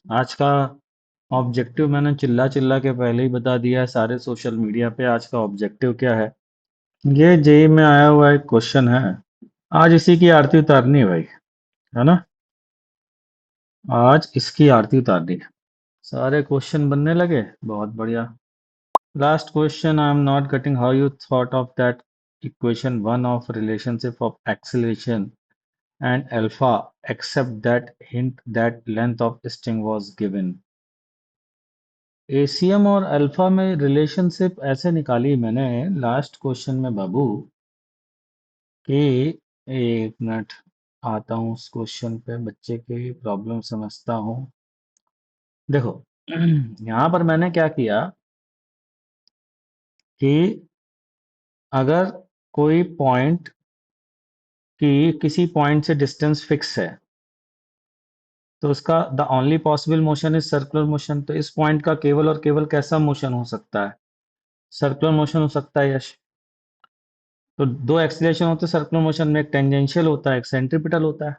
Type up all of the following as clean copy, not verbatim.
आज का ऑब्जेक्टिव मैंने चिल्ला चिल्ला के पहले ही बता दिया है सारे सोशल मीडिया पे। आज का ऑब्जेक्टिव क्या है? ये जेई में आया हुआ एक क्वेश्चन है। आज इसी की आरती उतारनी है भाई, है ना? आज इसकी आरती उतारनी है। सारे क्वेश्चन बनने लगे, बहुत बढ़िया। Last question, I am not getting how you thought of that equation one of relationship of acceleration and alpha except that hint that length of string was given। ACM और अल्फा में relationship ऐसे निकाली मैंने last question में बाबू कि एक minute, आता हूँ उस क्वेश्चन पे, बच्चे की प्रॉब्लम समझता हूँ। देखो यहाँ पर मैंने क्या किया कि अगर कोई पॉइंट की किसी पॉइंट से डिस्टेंस फिक्स है तो उसका the only possible motion is circular motion. तो इस पॉइंट का केवल और केवल कैसा मोशन हो सकता है? सर्कुलर मोशन हो सकता है, यश। तो दो एक्सीलरेशन होते हैं सर्कुलर मोशन में, एक टेंजेंशियल होता है, एक सेंट्रीपिटल होता है।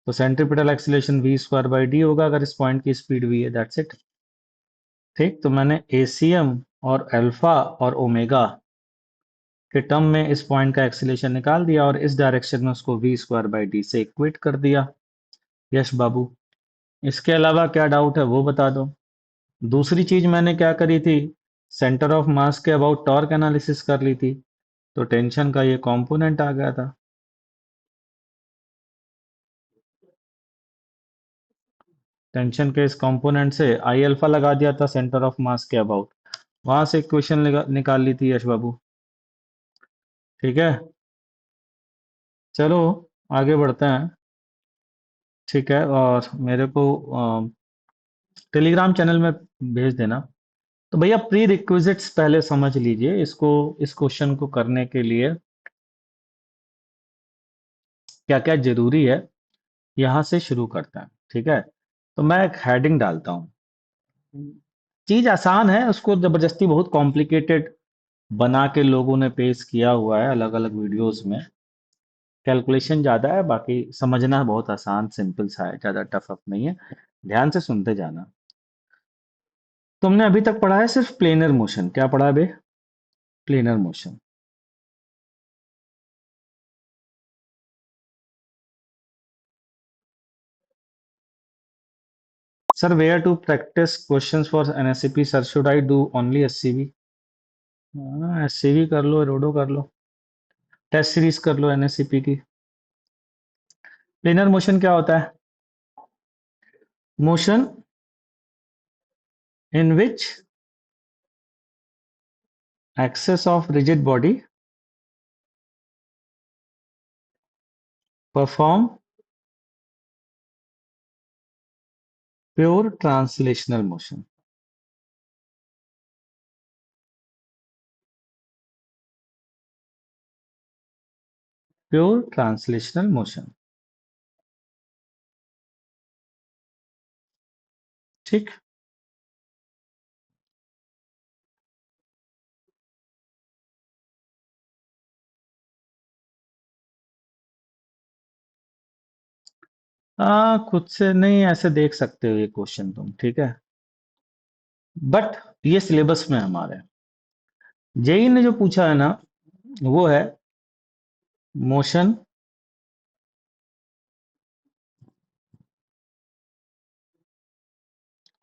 तो centripetal acceleration V square by D होगा अगर इस पॉइंट की स्पीड वी है, दैट्स इट। ठीक, तो मैंने एसीएम और अल्फा और ओमेगा के टर्म में इस पॉइंट का एक्सीलरेशन निकाल दिया और इस डायरेक्शन में उसको वी स्क्वायर बाई डी से इक्वेट कर दिया। यश बाबू, इसके अलावा क्या डाउट है वो बता दो। दूसरी चीज मैंने क्या करी थी, सेंटर ऑफ मास के अबाउट टॉर्क एनालिसिस कर ली थी, तो टेंशन का ये कंपोनेंट आ गया था। टेंशन के इस कंपोनेंट से आई अल्फा लगा दिया था सेंटर ऑफ मास के अबाउट, वहां से इक्वेशन निकाल ली थी यश बाबू। ठीक है, चलो आगे बढ़ते हैं। ठीक है, और मेरे को टेलीग्राम चैनल में भेज देना। तो भैया प्री रिक्विजिट्स पहले समझ लीजिए इसको, इस क्वेश्चन को करने के लिए क्या क्या जरूरी है, यहां से शुरू करते हैं। ठीक है, तो मैं एक हेडिंग डालता हूँ। चीज आसान है, उसको जबरदस्ती बहुत कॉम्प्लिकेटेड बना के लोगों ने पेश किया हुआ है अलग अलग वीडियोस में। कैलकुलेशन ज्यादा है, बाकी समझना बहुत आसान सिंपल सा है, ज्यादा टफ अप नहीं है। ध्यान से सुनते जाना। तुमने अभी तक पढ़ा है सिर्फ प्लेनर मोशन, क्या पढ़ा है बे? Planar motion. Sir where to practice questions for NSCP sir, should I do only SCB? SCB कर लो, रोडो कर लो, टेस्ट सीरीज कर लो एनएससीपी की। प्लेनर मोशन क्या होता है? Motion in which axis of rigid body perform pure translational motion. Pure translational motion. ठीक। खुद से नहीं, ऐसे देख सकते हो ये क्वेश्चन तुम, ठीक है। बट ये सिलेबस में हमारे जेई ने जो पूछा है ना, वो है motion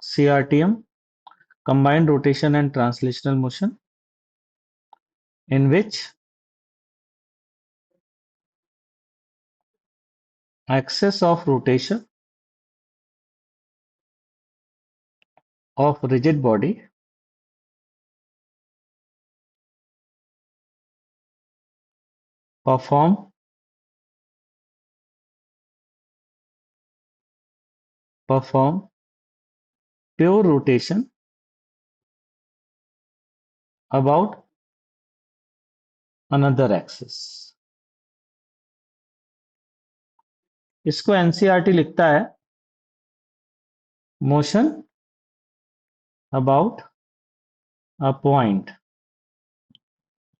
CRTM, combined rotation and translational motion, in which axis of rotation of rigid body perform perform pure rotation about another axis. इसको एनसीईआरटी लिखता है मोशन अबाउट अ पॉइंट।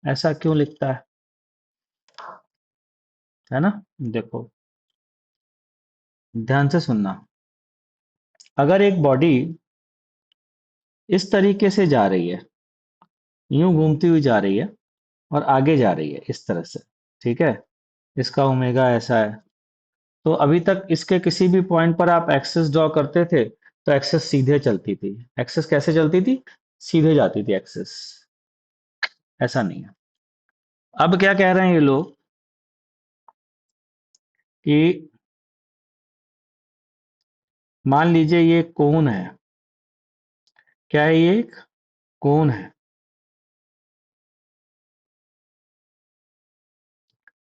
ऐसा क्यों लिखता है ना? देखो ध्यान से सुनना। अगर एक बॉडी इस तरीके से जा रही है, यूं घूमती हुई जा रही है और आगे जा रही है इस तरह से, ठीक है, इसका ओमेगा ऐसा है, तो अभी तक इसके किसी भी पॉइंट पर आप एक्सेस ड्रॉ करते थे तो एक्सेस सीधे चलती थी। एक्सेस कैसे चलती थी? सीधे जाती थी एक्सेस। ऐसा नहीं है। अब क्या कह रहे हैं ये लोग कि मान लीजिए ये कोन है। क्या है ये? एक कोन है।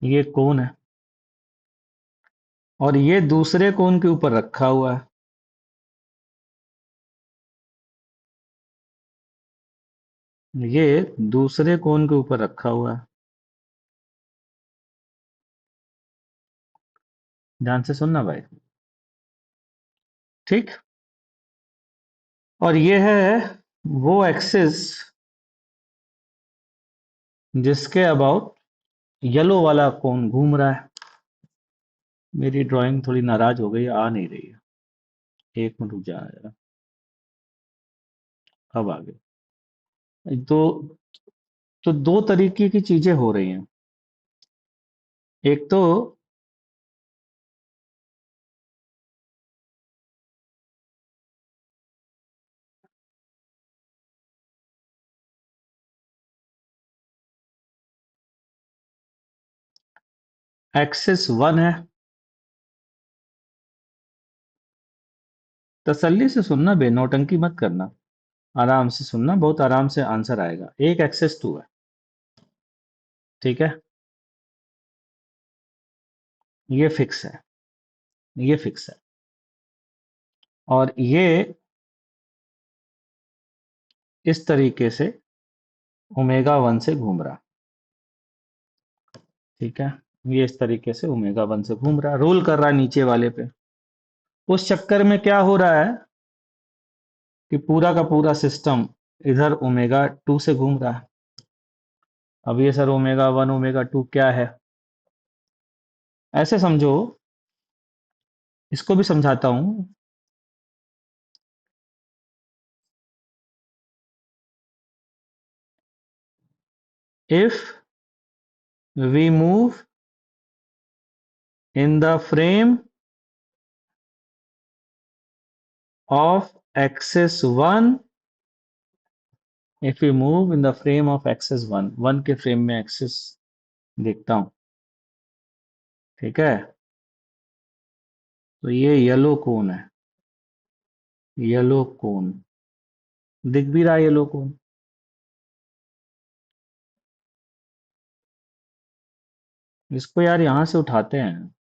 ये कोन है और ये दूसरे कोन के ऊपर रखा हुआ है। ये दूसरे कोन के ऊपर रखा हुआ है। ध्यान से सुनना भाई। ठीक। और ये है वो एक्सिस जिसके अबाउट येलो वाला कोन घूम रहा है। मेरी ड्राइंग थोड़ी नाराज हो गई, आ नहीं रही है। एक मिनट रुक जाना जरा। अब आ गई। तो दो तरीके की चीजें हो रही हैं। एक तो एक्सिस वन है। तसल्ली से सुनना बे, नौटंकी मत करना। आराम से सुनना, बहुत आराम से आंसर आएगा। एक एक्सेस टू है, ठीक है, ये फिक्स है, ये फिक्स है। और ये इस तरीके से ओमेगा वन से घूम रहा, ठीक है, ये इस तरीके से ओमेगा वन से घूम रहा, रोल कर रहा है नीचे वाले पे। उस चक्कर में क्या हो रहा है कि पूरा का पूरा सिस्टम इधर ओमेगा टू से घूम रहा है। अब ये sir omega one omega two क्या है? ऐसे समझो, इसको भी समझाता हूं। If we move in the frame of axis 1, if we move in the frame of axis 1, 1 के फ्रेम में एक्सिस देखता हूं, ठीक है, तो ये येलो कोन है। येलो कोन दिख भी रहा है, येलो कोन। इसको यार यहां से उठाते हैं,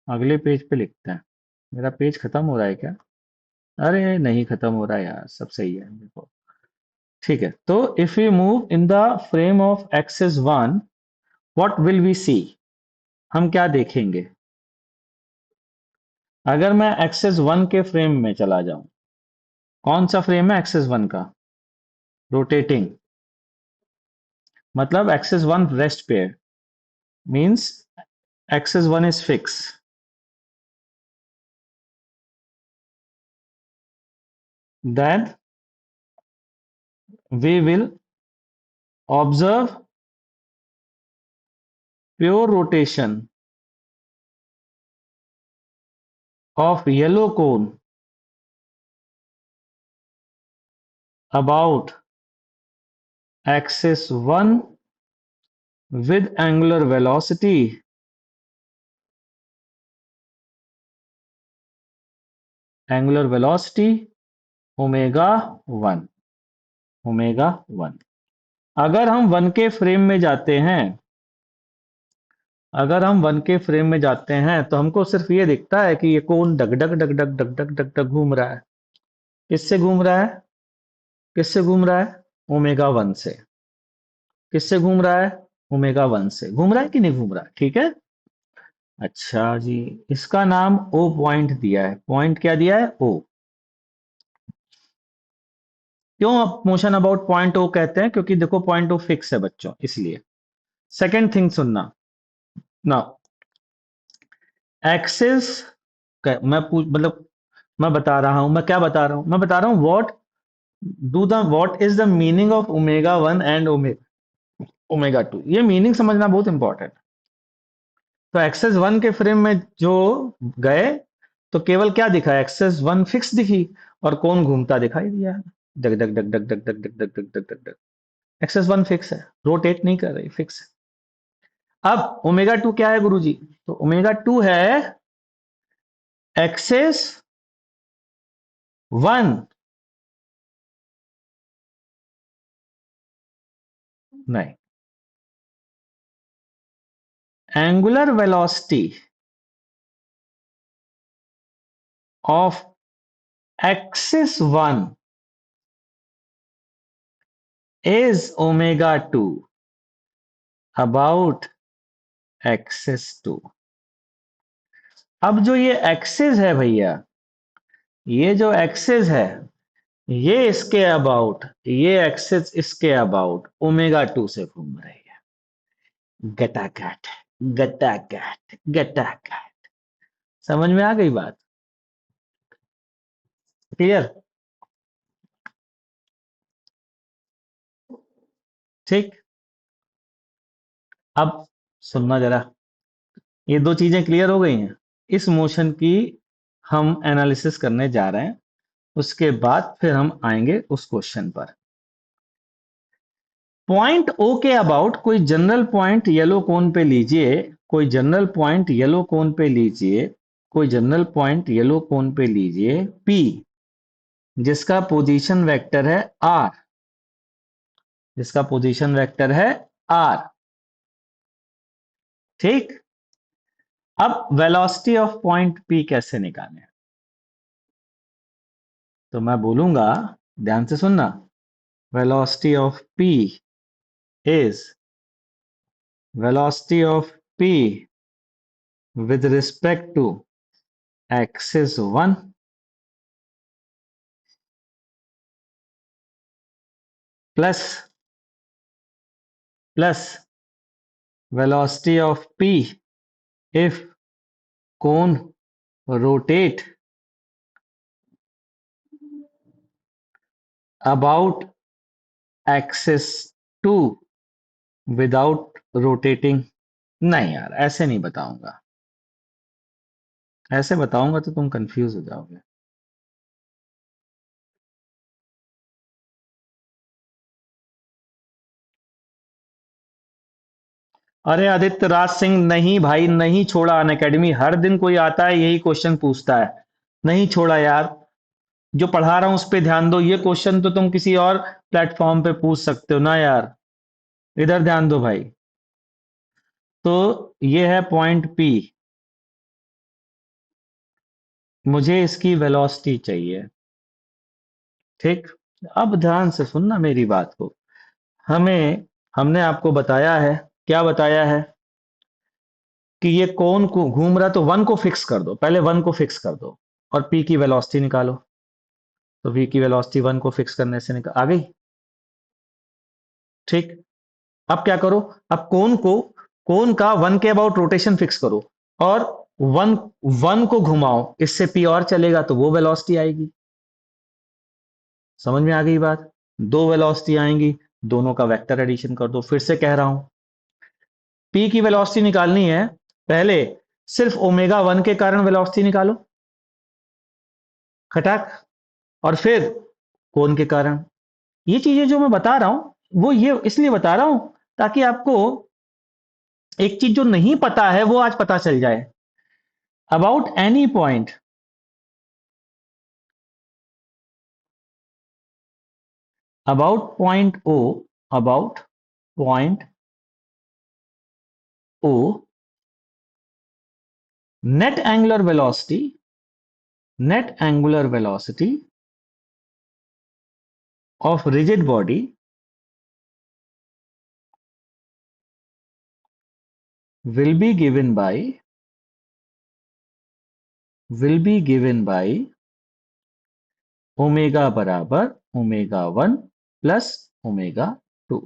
अगले पेज पे लिखते हैं। मेरा पेज खत्म हो रहा है क्या? अरे नहीं खत्म हो रहा है यार, सब सही है देखो। ठीक है, तो if we move in the frame of axis 1, what will we see? हम क्या देखेंगे? अगर मैं एक्सेस वन के फ्रेम में चला जाऊं, कौन सा फ्रेम है एक्सेस वन का? रोटेटिंग। मतलब एक्सेस वन रेस्ट पे है, means axis one is fix. Then we will observe pure rotation of yellow cone about axis one with angular velocity omega one, omega one. अगर हम one के frame में जाते हैं, अगर हम वन के फ्रेम में जाते हैं तो हमको सिर्फ ये दिखता है कि ये कोन डग डग डग डग डग डग डग डग घूम रहा है। किससे घूम रहा है? किससे घूम रहा है? ओमेगा वन से। किससे घूम रहा है? ओमेगा वन से। घूम रहा है कि नहीं घूम रहा है? ठीक है। अच्छा जी, इसका नाम ओ पॉइंट दिया है। पॉइंट क्या दिया है? ओ। क्यों मोशन अबाउट पॉइंट ओ कहते हैं? क्योंकि देखो पॉइंट ओ फिक्स है बच्चों, इसलिए। सेकेंड थिंग सुनना ना, एक्सिस, मैं पूछ मतलब मैं बता रहा हूं, मैं क्या बता रहा हूं, मैं बता रहा हूं what is the meaning of omega 1 and omega 2। ये मीनिंग समझना बहुत इंपॉर्टेंट। तो एक्सेस 1 के फ्रेम में जो गए, तो केवल क्या दिखा, एक्सेस 1 फिक्स दिखी और कौन घूमता दिखाई दिया। डग डग डग डग डग डग डग डग डग डग डग डग। एक्सेस 1 फिक्स है, रोटेट नहीं कर रही, फिक्स है। अब ओमेगा 2 क्या है गुरुजी? तो ओमेगा 2 है एक्सेस 1, नहीं, angular velocity of axis 1 is omega 2 about axis 2। अब जो ये एक्सिस है भैया, ये जो एक्सिस है, ये इसके अबाउट, ये एक्सिस इसके अबाउट ओमेगा 2 से घूम रही है। गटागट गटागट गटागट। समझ में आ गई बात? क्लियर? ठीक। अब सुनना जरा, ये दो चीजें क्लियर हो गई हैं। इस मोशन की हम एनालिसिस करने जा रहे हैं, उसके बाद फिर हम आएंगे उस क्वेश्चन पर। पॉइंट ओ के अबाउट कोई जनरल पॉइंट येलो कोन पे लीजिए, कोई जनरल पॉइंट येलो कोन पे लीजिए, कोई जनरल पॉइंट येलो कोन पे लीजिए पी, जिसका पोजीशन वेक्टर है आर, जिसका पोजीशन वेक्टर है आर। ठीक। अब वेलोसिटी ऑफ पॉइंट पी कैसे निकालें? तो मैं बोलूंगा, ध्यान से सुनना। Velocity of P is velocity of P with respect to axis 1 plus velocity of p if cone rotate about axis 2 without rotating। नहीं यार, ऐसे नहीं बताऊंगा, ऐसे बताऊंगा तो तुम कंफ्यूज हो जाओगे। अरे आदित्य राज सिंह, नहीं भाई, नहीं छोड़ा अन अकेडमी। हर दिन कोई आता है यही क्वेश्चन पूछता है, नहीं छोड़ा यार। जो पढ़ा रहा हूं उस पे ध्यान दो। ये क्वेश्चन तो तुम किसी और प्लेटफॉर्म पे पूछ सकते हो ना यार, इधर ध्यान दो भाई। तो ये है पॉइंट पी, मुझे इसकी वेलोसिटी चाहिए। ठीक। अब ध्यान से सुनना मेरी बात को। हमें हमने आपको बताया है, क्या बताया है, कि ये कौन को घूम रहा है, तो वन को फिक्स कर दो, पहले वन को फिक्स कर दो और पी की वेलोसिटी निकालो। तो वी की वेलोसिटी वन को फिक्स करने से निकाल आ गई। ठीक। अब क्या करो, अब कोन का वन के अबाउट रोटेशन फिक्स करो और वन वन को घुमाओ, इससे पी और चलेगा तो वो वेलोसिटी आएगी। समझ में आ गई बात? दो वेलोसिटी आएंगी, दोनों का वेक्टर एडिशन कर दो। फिर से कह रहा हूं, पी की वेलोसिटी निकालनी है, पहले सिर्फ ओमेगा 1 के कारण वेलोसिटी निकालो, खटाक, और फिर कोन के कारण। ये चीजें जो मैं बता रहा हूं वो ये इसलिए बता रहा हूं ताकि आपको एक चीज जो नहीं पता है वो आज पता चल जाए। About any point, about point O, about point O, net angular velocity, net angular velocity of rigid body will be given by omega बराबर ओमेगा 1 प्लस ओमेगा 2।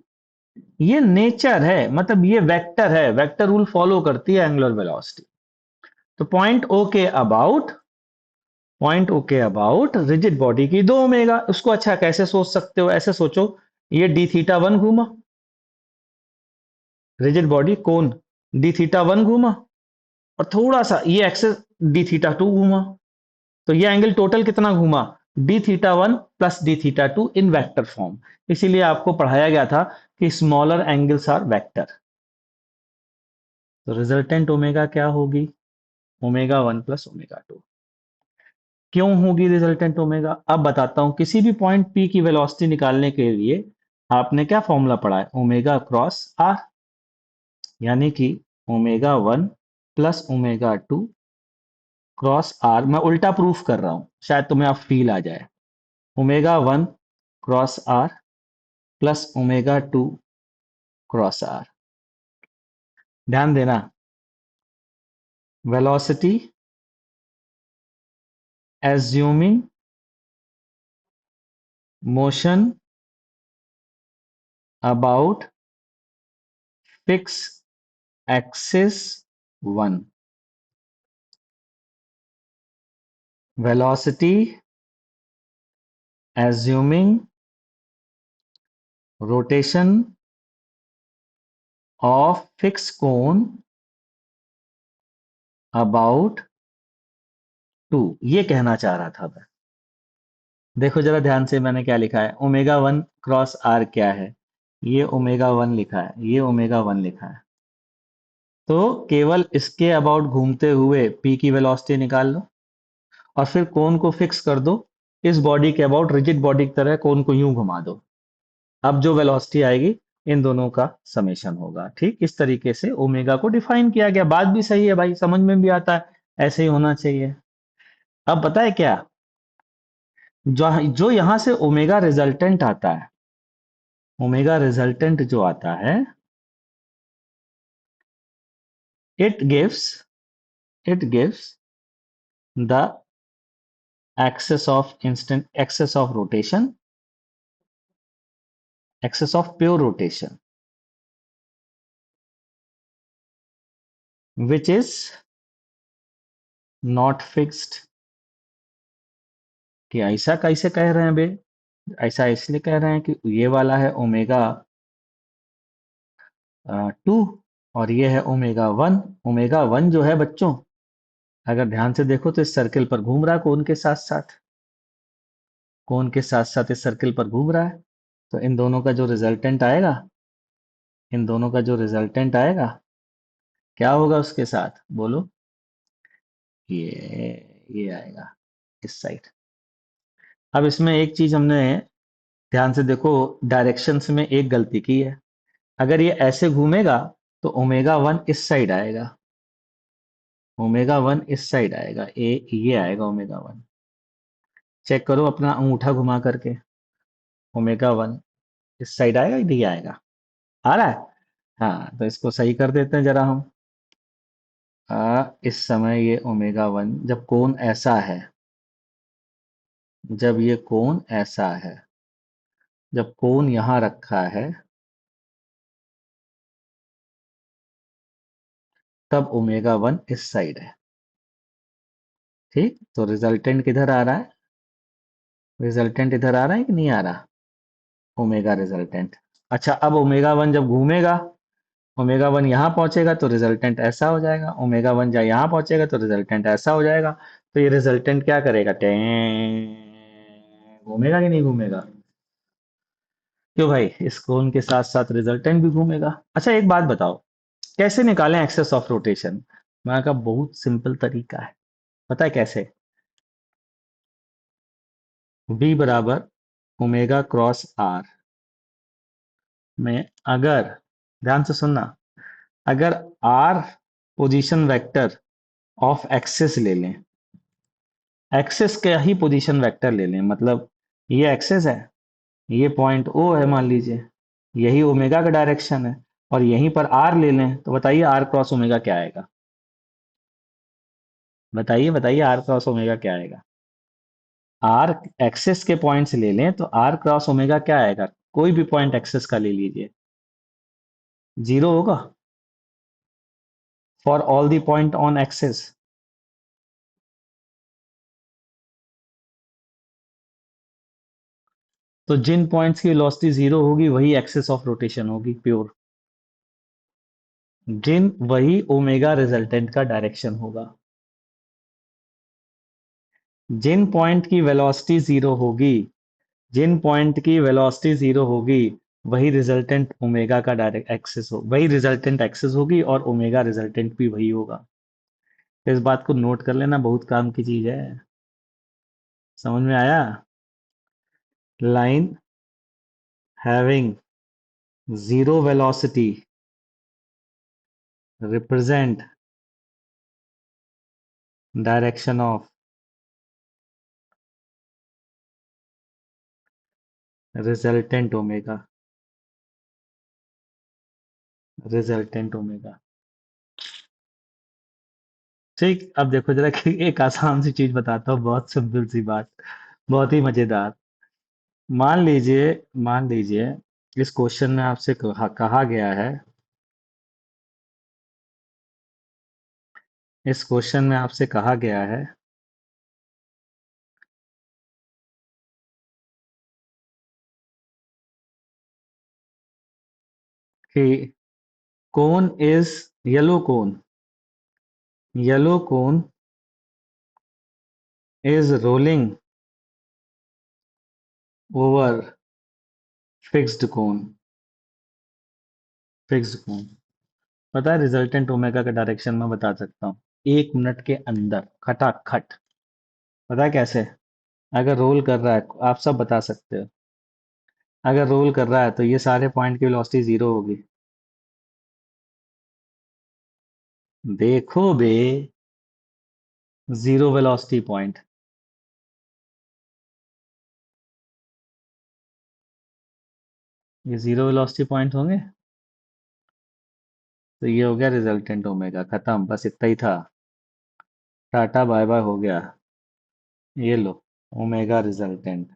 ये नेचर है, मतलब ये वेक्टर है, वेक्टर रूल फॉलो करती है angular velocity. तो point ओ के about point okay about rigid body की 2 ओमेगा। उसको अच्छा कैसे सोच सकते हो, ऐसे सोचो, ये डी थीटा वन घूमा, रिजिड बॉडी कोण डी थीटा वन घूमा, और थोड़ा सा ये एक्सेस डी थीटा टू घूमा, तो ये एंगल टोटल कितना घूमा, D theta one plus D theta two in vector form. इसीलिए आपको पढ़ाया गया था कि स्मॉलर एंगल्स आर वेक्टर। तो रिजल्टेंट ओमेगा क्या होगी, omega one plus omega two. क्यों होगी रिजल्टेंट ओमेगा, अब बताता हूं। किसी भी पॉइंट पी की वेलोसिटी निकालने के लिए आपने क्या फॉर्मूला पढ़ा है, ओमेगा क्रॉस आर, यानी कि omega one plus omega two cross R. मैं उल्टा प्रूफ कर रहा हूं, शायद तुम्हें अब फील आ जाए। Omega one cross R plus omega two cross R. ध्यान देना, velocity assuming motion about fix axis one, velocity assuming rotation of fix cone about two, ये कहना चाह रहा था मैं। देखो जरा ध्यान से, मैंने क्या लिखा है, ओमेगा वन क्रॉस आर क्या है, ये ओमेगा वन लिखा है, ये ओमेगा वन लिखा है। तो केवल इसके अबाउट घूमते हुए पी की वेलोसिटी निकाल लो, और फिर कोन को फिक्स कर दो इस बॉडी के अबाउट, रिजिड बॉडी की तरह कोन को यूं घुमा दो। अब जो वेलोसिटी आएगी इन दोनों का समेशन होगा। ठीक इस तरीके से ओमेगा को डिफाइन किया गया। बात भी सही है भाई, समझ में भी आता है, ऐसे ही होना चाहिए। अब पता है क्या, जो जो यहां से ओमेगा रिजल्टेंट आता है, ओमेगा रिजल्टेंट जो आता है, it gives it gives the axis of instant, axis of rotation, axis of pure rotation, which is not fixed। कि ऐसा कैसे कह रहे हैं बे, ऐसा इसलिए कह रहे हैं कि ये वाला है ओमेगा टू, और ये है ओमेगा वन। ओमेगा वन जो है बच्चों, अगर ध्यान से देखो तो इस सर्किल पर घूम रहा है, कोन के साथ साथ, कोन के साथ साथ इस सर्किल पर घूम रहा है। तो इन दोनों का जो रिजल्टेंट आएगा, इन दोनों का जो रिजल्टेंट आएगा, क्या होगा उसके साथ, बोलो। ये आएगा इस साइड। अब इसमें एक चीज हमने ध्यान से देखो, डायरेक्शंस में एक गलती की है। अगर ये ऐसे घूमेगा तो ओमेगा वन इस साइड आएगा, ओमेगा वन इस साइड आएगा, ये आएगा ओमेगा वन। चेक करो अपना अंगूठा घुमा करके, ओमेगा वन इस साइड आएगा, इधर आएगा, आ रहा है। हाँ तो इसको सही कर देते हैं जरा हम। इस समय ये ओमेगा वन, जब कोण ऐसा है, जब ये कोण ऐसा है, जब कोण यहां रखा है, तब ओमेगा वन इस साइड है। ठीक, तो रिजल्टेंट किधर आ रहा है, रिजल्टेंट इधर आ रहा है कि नहीं आ रहा, ओमेगा रिजल्टेंट। अच्छा, अब ओमेगा वन जब घूमेगा, ओमेगा वन यहां पहुंचेगा तो रिजल्टेंट ऐसा हो जाएगा, ओमेगा वन जब यहां पहुंचेगा तो रिजल्टेंट ऐसा हो जाएगा। तो ये रिजल्टेंट क्या करेगा, टें घूमेगा कि नहीं घूमेगा, क्यों भाई, इस कोन के साथ साथ रिजल्टेंट भी घूमेगा। अच्छा एक बात बताओ, कैसे निकालें एक्सेस ऑफ रोटेशन। मैं कहा बहुत सिंपल तरीका है, पता है कैसे, v बराबर ओमेगा क्रॉस आर में, अगर ध्यान से सुनना, अगर R position vector of axis ले लें, एक्सिस का ही पोजीशन वेक्टर ले लें, मतलब ये एक्सिस है, ये पॉइंट ओ है मान लीजिए, यही ओमेगा का डायरेक्शन है, और यहीं पर आर ले लें, तो बताइए आर क्रॉस ओमेगा क्या आएगा, बताइए बताइए आर क्रॉस ओमेगा क्या आएगा। आर एक्सिस के पॉइंट्स ले लें तो आर क्रॉस ओमेगा क्या आएगा, कोई भी पॉइंट एक्सिस का ले लीजिए, जीरो होगा for all the point on axis. तो जिन पॉइंट्स की वेलोसिटी जीरो होगी वही एक्सिस ऑफ रोटेशन होगी प्योर। जिन वही ओमेगा रिजल्टेंट का डायरेक्शन होगा। जिन पॉइंट की वेलोसिटी जीरो होगी, जिन पॉइंट की वेलोसिटी जीरो होगी, वही रिजल्टेंट ओमेगा का डायरेक्ट एक्सिस हो, वही रिजल्टेंट एक्सिस होगी और ओमेगा रिजल्टेंट भी वही होगा। तो इस बात को नोट कर लेना, बहुत काम की चीज है। समझ में आया? Line having zero velocity represent direction of resultant omega. Resultant omega. ठीक, अब देखो जरा कि एक आसान सी चीज बताता हूँ, बहुत सिंपल सी बात, बहुत ही मजेदार। मान लीजिए, मान लीजिए इस क्वेश्चन में आपसे कहा गया है, इस क्वेश्चन में आपसे कहा गया है कि cone is yellow cone is rolling over fixed cone. Fixed cone. पता है रिजल्टेंट ओमेगा का डायरेक्शन मैं बता सकता हूँ 1 मिनट के अंदर खटाखट। पता है कैसे? अगर रोल कर रहा है, आप सब बता सकते हो, अगर रोल कर रहा है तो ये सारे पॉइंट की वेलोसिटी जीरो होगी। देखो बे, जीरो वेलोसिटी पॉइंट, ये जीरो वेलोसिटी पॉइंट होंगे। तो ये हो गया रिजल्टेंट ओमेगा, खत्म, बस इतना ही था। टाटा बाय बाय हो गया। ये लो, ओमेगा रिजल्टेंट।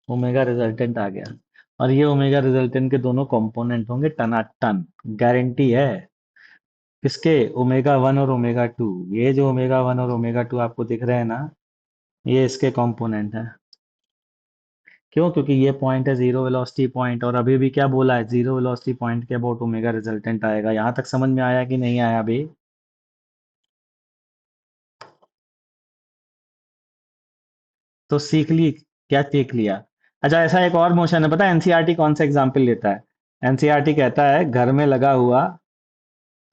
ओमेगा रिजल्टेंट आ गया। और ये ओमेगा रिजल्टेंट के दोनों कंपोनेंट होंगे टनाटन, गारंटी है। किसके? ओमेगा वन और ओमेगा टू। ये जो ओमेगा वन और ओमेगा टू आपको दिख रहे हैं ना, ये इसके कंपोनेंट है। क्यों? क्योंकि ये पॉइंट है जीरो वेलोसिटी पॉइंट, और अभी भी क्या बोला है, जीरो वेलोसिटी पॉइंट के अबाउट ओमेगा रिजल्टेंट आएगा। यहां तक समझ में आया कि नहीं आया अभी? तो सीख ली? क्या सीख लिया? अच्छा, ऐसा एक और मोशन है, पता है एनसीईआरटी कौन सा एग्जाम्पल लेता है? एनसीईआरटी कहता है घर में लगा हुआ,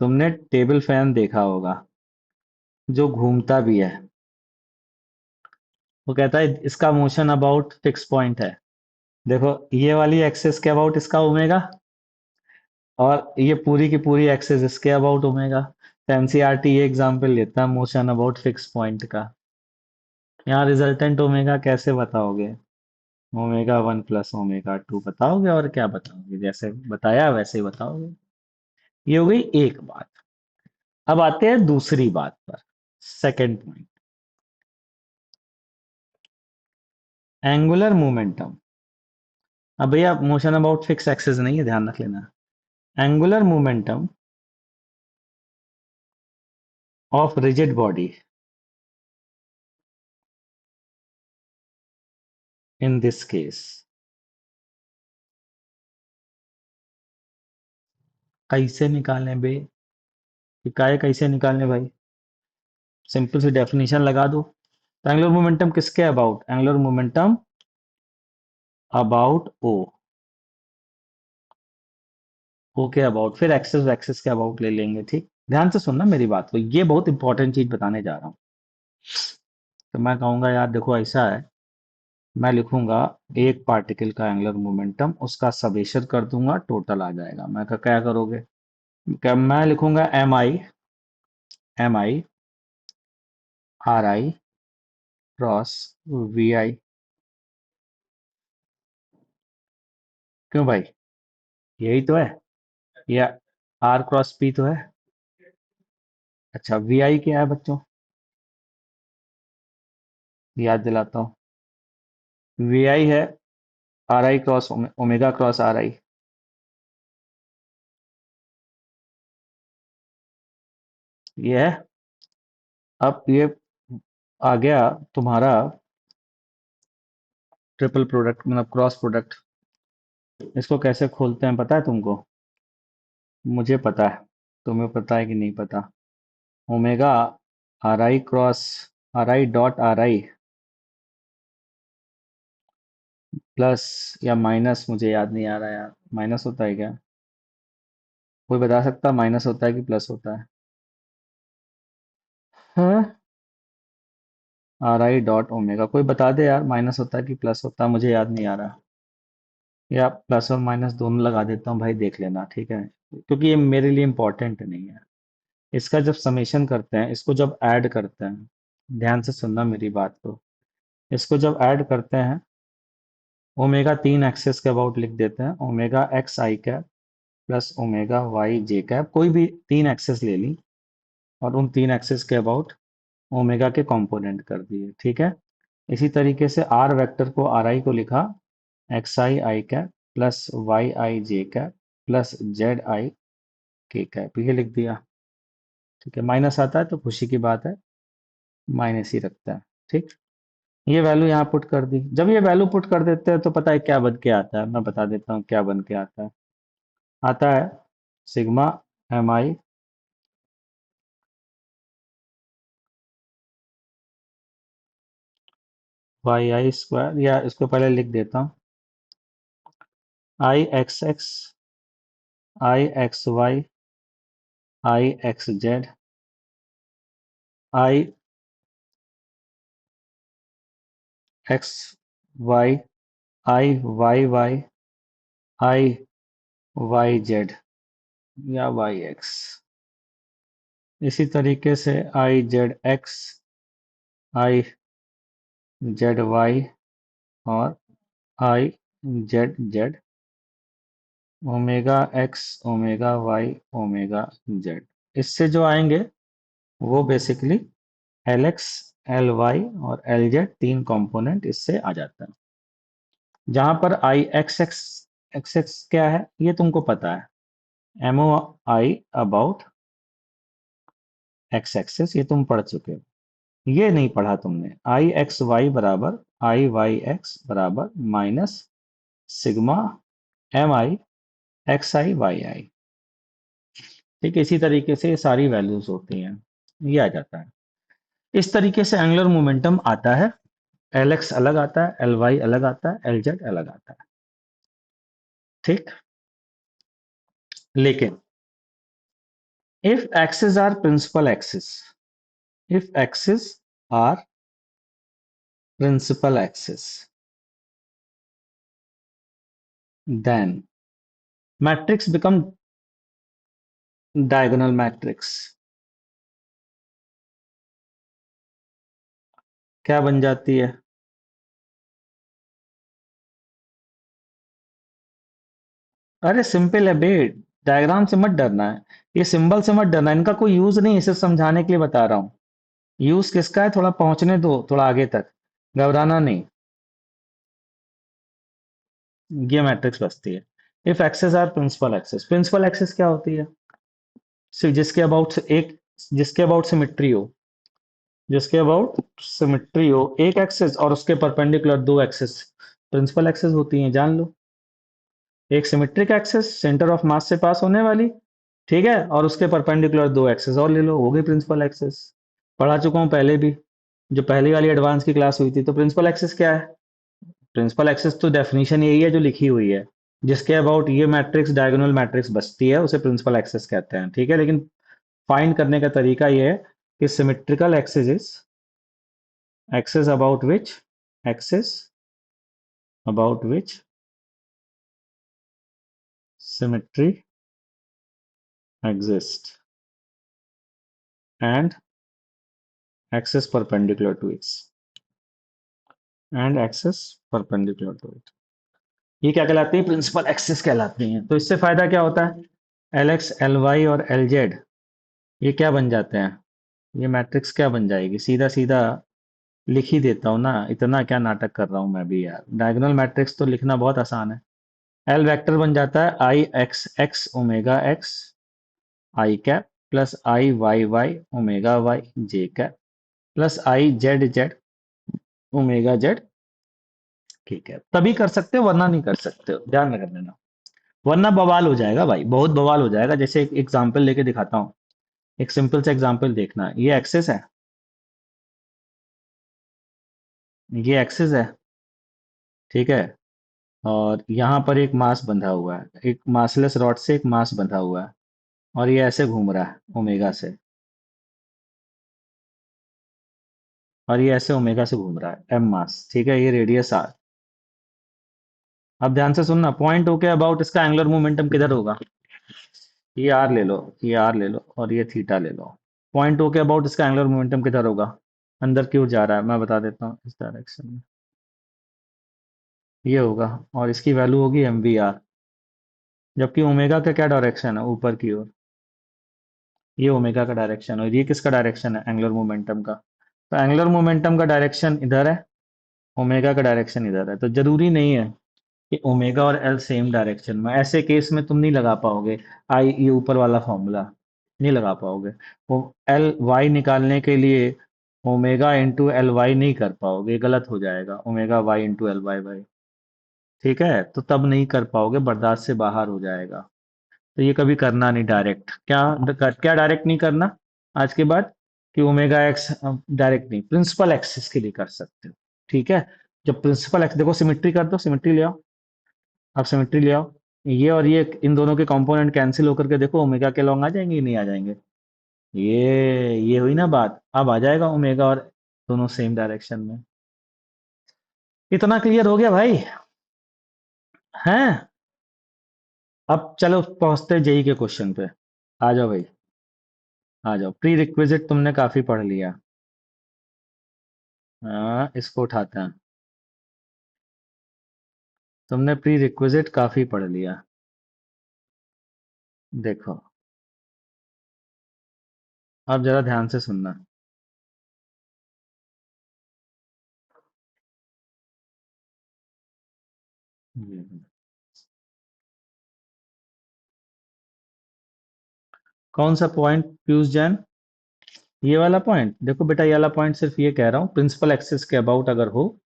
तुमने टेबल फैन देखा होगा जो घूमता भी है। वो कहता है इसका मोशन अबाउट फिक्स पॉइंट है। देखो, ये वाली एक्सिस के अबाउट इसका ओमेगा, और ये पूरी की पूरी एक्सिस इसके अबाउट ओमेगा। तो एनसीईआरटी ये एग्जाम्पल लेता है मोशन अबाउट फिक्स पॉइंट का। यहाँ रिजल्टेंट ओमेगा कैसे बताओगे? Omega one plus omega two बताओगे, और क्या बताओगे? जैसे बताया वैसे ही बताओगे। ये हो गई एक बात। अब आते हैं दूसरी बात पर, सेकंड पॉइंट, एंगुलर मोमेंटम। अब भैया मोशन अबाउट फिक्स एक्सिस नहीं है, ध्यान रख लेना। Angular momentum of rigid body in this case, कैसे निकालें बे? ये काय कैसे निकालने भाई? सिंपल सी डेफिनेशन लगा दो। तो एंगुलर मोमेंटम किसके अबाउट? एंगुलर मोमेंटम अबाउट ओ। ओ के अबाउट, फिर एक्सिस एक्सिस के अबाउट ले लेंगे। ठीक, ध्यान से सुनना मेरी बात को, ये बहुत इंपॉर्टेंट चीज बताने जा रहा हूँ। तो मैं कहूंगा यार देखो ऐसा है, मैं लिखूंगा एक पार्टिकल का एंगुलर मोमेंटम, उसका सबेशन कर दूंगा, टोटल आ जाएगा। मैं कहा क्या करोगे? क्या मैं लिखूंगा? M I R I cross V I. क्यों भाई? यही तो है, या आर क्रॉस पी तो है। अच्छा, वी आई क्या है बच्चों? याद दिलाता हूँ, वी आई है are I cross omega cross R आई। ये है। अब ये आ गया तुम्हारा ट्रिपल प्रोडक्ट मतलब क्रॉस प्रोडक्ट। इसको कैसे खोलते हैं पता है तुमको? मुझे पता है, तुम्हें पता है कि नहीं पता? Omega are I cross R I dot are I plus या माइनस, मुझे याद नहीं आ रहा यार, माइनस होता है क्या? कोई बता सकता माइनस होता है कि प्लस होता है? हाँ, आर आई डॉट ओमेगा, कोई बता दे यार, माइनस होता है कि प्लस होता है, मुझे याद नहीं आ रहा। या प्लस और माइनस दोनों लगा देता हूँ भाई, देख लेना ठीक है, क्योंकि ये मेरे लिए इंपॉर्टेंट नहीं है। इसका जब समेशन करते हैं, इसको जब ऐड करते हैं, ध्यान से सुनना मेरी बात को, इसको जब ऐड करते हैं, ओमेगा तीन एक्सेस के अबाउट लिख देते हैं, omega X I cap plus omega Y J cap, कोई भी तीन एक्सेस ले ली और उन तीन एक्सेस के अबाउट ओमेगा के कंपोनेंट कर दिए, ठीक है। इसी तरीके से आर वेक्टर को, आर आई को लिखा X I I cap plus Y I J cap plus Z I K cap, ये लिख दिया, ठीक है। माइनस आता है तो खुशी की बात है, माइनस ही रखता है, ठीक। ये वैल्यू यहाँ पुट कर दी, जब ये वैल्यू पुट कर देते हैं तो पता है क्या बन के आता है, मैं बता देता हूँ क्या बन के आता है। आता है sigma M I Y I square, या इसको पहले लिख देता हूँ, I X X I X Y I X Z I X Y I Y Y I Y Z या वाई एक्स। इसी तरीके से I Z X I Z Y और I Z Z, omega X omega Y omega Z. इससे जो आएंगे वो basically L X L Y और एल जेड, तीन कंपोनेंट इससे आ जाता है। जहां पर I X X X X क्या है ये तुमको पता है, M O I about X axis, ये तुम पढ़ चुके हो। ये नहीं पढ़ा तुमने, आई एक्स वाई बराबर आई वाई एक्स बराबर माइनस सिग्मा एम आई एक्स आई वाई आई, ठीक है। इसी तरीके से ये सारी वैल्यूज होती हैं, ये आ जाता है। इस तरीके से एंगुलर मोमेंटम आता है, एल एक्स अलग आता है, एल वाई अलग आता है, एल जेड अलग आता है, ठीक। लेकिन if axis are principal axis, if axis are principal axis, then matrix become diagonal matrix. क्या बन जाती है? अरे सिंपल है बे, डायग्राम से मत डरना है, ये सिंबल से मत डरना, इनका कोई यूज नहीं है, इसे समझाने के लिए बता रहा हूँ। यूज किसका है, थोड़ा पहुंचने दो, थोड़ा आगे तक, घबराना नहीं। ये मैट्रिक्स बचती है if axis are principal axis. Principal axis क्या होती है? सिर्फ जिसके अबाउट से एक, जिसके अबाउट सिमिट्री हो, जिसके अबाउट सिमिट्री हो एक एक्सेस और उसके परपेंडिकुलर दो एक्सेस, प्रिंसिपल एक्सेस होती हैं, जान लो। एक symmetric axis centre of mass से पास होने वाली, ठीक है, और उसके परपेंडिकुलर दो एक्सेस और ले लो, हो गई प्रिंसिपल एक्सेस। पढ़ा चुका हूं पहले भी, जो पहली वाली एडवांस की क्लास हुई थी। तो प्रिंसिपल एक्सेस क्या है? प्रिंसिपल एक्सेस तो डेफिनेशन यही है जो लिखी हुई है, जिसके अबाउट ये मैट्रिक्स डायगोनल मैट्रिक्स बचती है उसे प्रिंसिपल एक्सेस कहते हैं, ठीक है। लेकिन फाइंड करने का तरीका ये है कि symmetrical axis is axis axis about which symmetry exist and axis perpendicular to its and axis perpendicular to it, ये क्या कहलाती है? प्रिंसिपल एक्सेस कहलाती हैं। तो इससे फायदा क्या होता है? एल एक्स एल वाई और एल जेड ये क्या बन जाते हैं? ये मैट्रिक्स क्या बन जाएगी? सीधा सीधा लिख ही देता हूँ ना, इतना क्या नाटक कर रहा हूँ मैं भी यार, डायगोनल मैट्रिक्स तो लिखना बहुत आसान है। एल वेक्टर बन जाता है I X X omega X I cap plus I Y Y omega Y J cap plus I Z Z omega Z. ठीक है, तभी कर सकते हो वरना नहीं कर सकते हो, ध्यान रख लेना। वरना बवाल हो जाएगा भाई, बहुत बवाल हो जाएगा। जैसे एक एग्जांपल लेके दिखाता हूँ, एक सिंपल सा एग्जांपल देखना। ये एक्सिस है, ये एक्सिस है, ठीक है। और यहाँ पर एक मास बंधा हुआ है, एक मासलेस रॉड से एक मास बंधा हुआ है, और ये ऐसे घूम रहा है ओमेगा से, और ये ऐसे ओमेगा से घूम रहा है एम मास, ठीक है। ये रेडियस आर। अब ध्यान से सुनना, पॉइंट ओके अबाउट इसका एंगुलर मोमेंटम किधर होगा? ये आर ले लो, ये आर ले लो, और ये थीटा ले लो। पॉइंट ओके अबाउट इसका एंगुलर मोमेंटम किधर होगा? अंदर की ओर जा रहा है, मैं बता देता हूँ, इस डायरेक्शन में ये होगा, और इसकी वैल्यू होगी एम वी आर। जबकि ओमेगा का क्या डायरेक्शन है? ऊपर की ओर। ये ओमेगा का डायरेक्शन है, और ये किसका डायरेक्शन है? एंगुलर मोमेंटम का। तो एंगुलर मोमेंटम का डायरेक्शन इधर है, ओमेगा का डायरेक्शन इधर है। तो जरूरी नहीं है कि ओमेगा और एल सेम डायरेक्शन में। ऐसे केस में तुम नहीं लगा पाओगे आई, ये ऊपर वाला फॉर्मूला नहीं लगा पाओगे। वो एल वाई निकालने के लिए ओमेगा इंटू एल वाई नहीं कर पाओगे, गलत हो जाएगा, omega Y into L Y Y. ठीक है, तो तब नहीं कर पाओगे, बर्दाश्त से बाहर हो जाएगा। तो ये कभी करना नहीं डायरेक्ट। क्या क्या डायरेक्ट नहीं करना आज के बाद? कि ओमेगा एक्स डायरेक्ट नहीं, प्रिंसिपल एक्सिस के लिए कर सकते हो। ठीक है, जब प्रिंसिपल एक्स देखो, सिमिट्री कर दो, सिमिट्री ले आओ। आप सिमेट्री ले आओ, ये और ये इन दोनों के कंपोनेंट कैंसिल होकर के देखो ओमेगा के लॉन्ग आ जाएंगे कि नहीं आ जाएंगे? ये हुई ना बात, अब आ जाएगा ओमेगा और दोनों सेम डायरेक्शन में। इतना क्लियर हो गया भाई? हैं? अब चलो पहुंचते जेई के क्वेश्चन पे। आ जाओ भाई, आ जाओ। प्री रिक्विजिट तुमने काफी पढ़ लिया। हाँ, इसको उठाते हैं। तुमने प्री रिक्विजिट काफी पढ़ लिया। देखो, अब जरा ध्यान से सुनना। हम्म। कौन सा पॉइंट पीयूष जैन? ये वाला पॉइंट देखो बेटा, ये वाला पॉइंट सिर्फ ये कह रहा हूँ, प्रिंसिपल एक्सिस के अबाउट अगर हो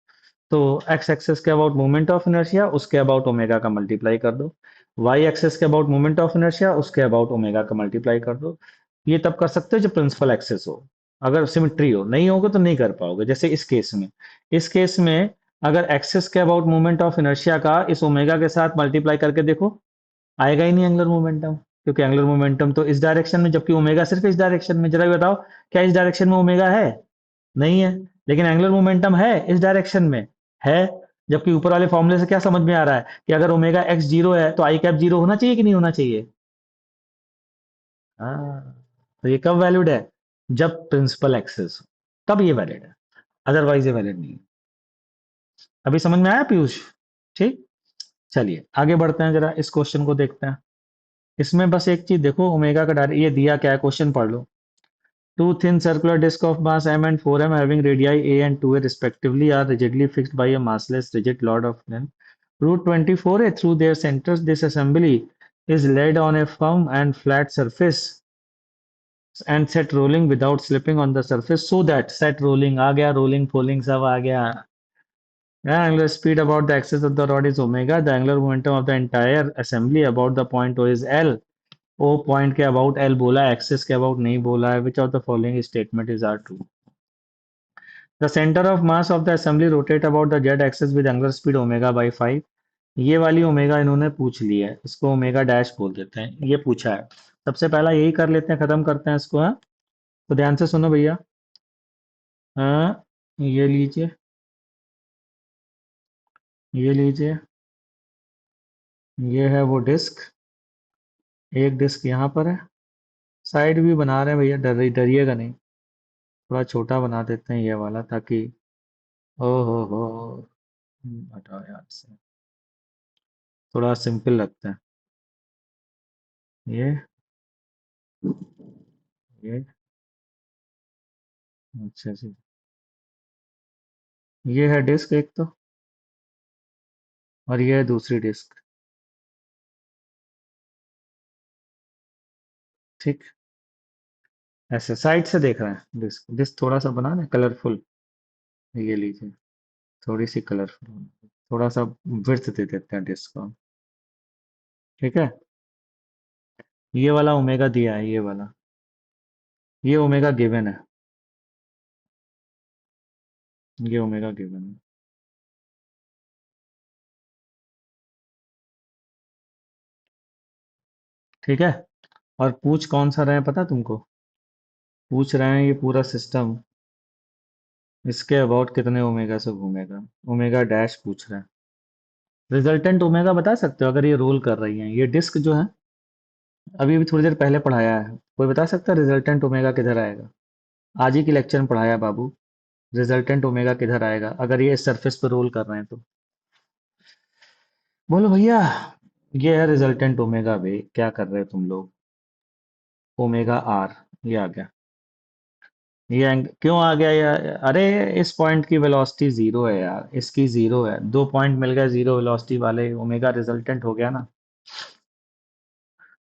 तो एक्स एक्सिस के अबाउट मोमेंट ऑफ इनर्शिया, उसके अबाउट ओमेगा का मल्टीप्लाई कर दो। वाई एक्सिस के अबाउट मोमेंट ऑफ इनर्शिया, उसके अबाउट ओमेगा का मल्टीप्लाई कर दो। ये तब कर सकते हो जब प्रिंसिपल एक्सिस हो। अगर सिमिट्री हो, नहीं होगा तो नहीं कर पाओगे। जैसे इस केस में, इस केस में अगर एक्सिस के अबाउट मोमेंट ऑफ इनर्शिया का इस ओमेगा के साथ मल्टीप्लाई करके देखो, आएगा ही नहीं एंगुलर मोमेंटम। क्योंकि एंगुलर मोमेंटम तो इस डायरेक्शन में, जबकि ओमेगा सिर्फ इस डायरेक्शन में। जरा ये बताओ, क्या इस डायरेक्शन में ओमेगा है? नहीं है। लेकिन एंगुलर मोमेंटम है इस डायरेक्शन में, है। जबकि ऊपर वाले फॉर्मूले से क्या समझ में आ रहा है कि अगर ओमेगा एक्स जीरो है तो आई कैप जीरो होना चाहिए कि नहीं होना चाहिए? हाँ, तो ये कब वैलिड है? जब प्रिंसिपल एक्सेस हो, तब ये वैलिड है, अदरवाइज ये वैलिड नहीं है। अभी समझ में आया पीयूष? ठीक। चलिए आगे बढ़ते हैं, जरा इस क्वेश्चन को देखते हैं। इसमें बस एक चीज देखो, ओमेगा का डायरेक्ट ये दिया क्या है, क्वेश्चन पढ़ लो। Two thin circular disks of mass m and 4m having radii a and 2a respectively are rigidly fixed by a massless rigid rod of length root 24a through their centers. This assembly is laid on a firm and flat surface and set rolling without slipping on the surface so that set rolling आ गया, rolling falling सब आ गया। The angular speed about the axis of the rod is omega. The angular momentum of the entire assembly about the point O is L. O point के about L बोला है, axis के about नहीं बोला है। Which of the following statement is are true? The center of mass of the assembly rotate about the z axis with angular speed omega by 5। ये वाली omega इन्होंने पूछ ली है, इसको ओमेगा डैश बोल देते हैं। ये पूछा है, सबसे पहला यही कर लेते हैं, खत्म करते हैं इसको। हाँ, तो ध्यान से सुनो भैया। हाँ, ये लीजिए, ये लीजिए, ये है वो डिस्क। एक डिस्क यहाँ पर है, साइड भी बना रहे हैं भैया, डरिएगा नहीं। थोड़ा छोटा बना देते हैं ये वाला, ताकि ओ हो हटाओ यार से, थोड़ा सिंपल लगता है। ये ये अच्छा जी, ये है डिस्क एक तो, और ये है दूसरी डिस्क। ठीक। ऐसे साइड से देख रहे हैं डिस्क, डिस्क थोड़ा सा बना ना कलरफुल। ये लीजिए, थोड़ी सी कलरफुल, थोड़ा सा विड्थ दे देते हैं डिस्क को। ठीक है, ये वाला ओमेगा दिया है, ये वाला, ये ओमेगा गिवन है, ये ओमेगा गिवन है। ठीक है, और पूछ कौन सा रहे हैं पता तुमको? पूछ रहे हैं ये पूरा सिस्टम, इसके अबाउट कितने ओमेगा से घूमेगा, ओमेगा डैश पूछ रहे हैं। रिजल्टेंट ओमेगा बता सकते हो अगर ये रोल कर रही है, ये डिस्क जो है, अभी भी थोड़ी देर पहले पढ़ाया है, कोई बता सकता है रिजल्टेंट ओमेगा किधर आएगा? आज ही की लेक्चर में पढ़ाया बाबू, रिजल्टेंट ओमेगा किधर आएगा अगर ये इस सरफेस पर रोल कर रहे हैं तो? बोलो भैया। ये है रिजल्टेंट ओमेगा बे, क्या कर रहे हो तुम लोग? ओमेगा आर, ये आ गया। क्यों आ गया यार? अरे इस पॉइंट की वेलोसिटी जीरो है यार, इसकी जीरो है, दो पॉइंट मिल गए जीरो वेलोसिटी वाले, ओमेगा रिजल्टेंट हो गया ना।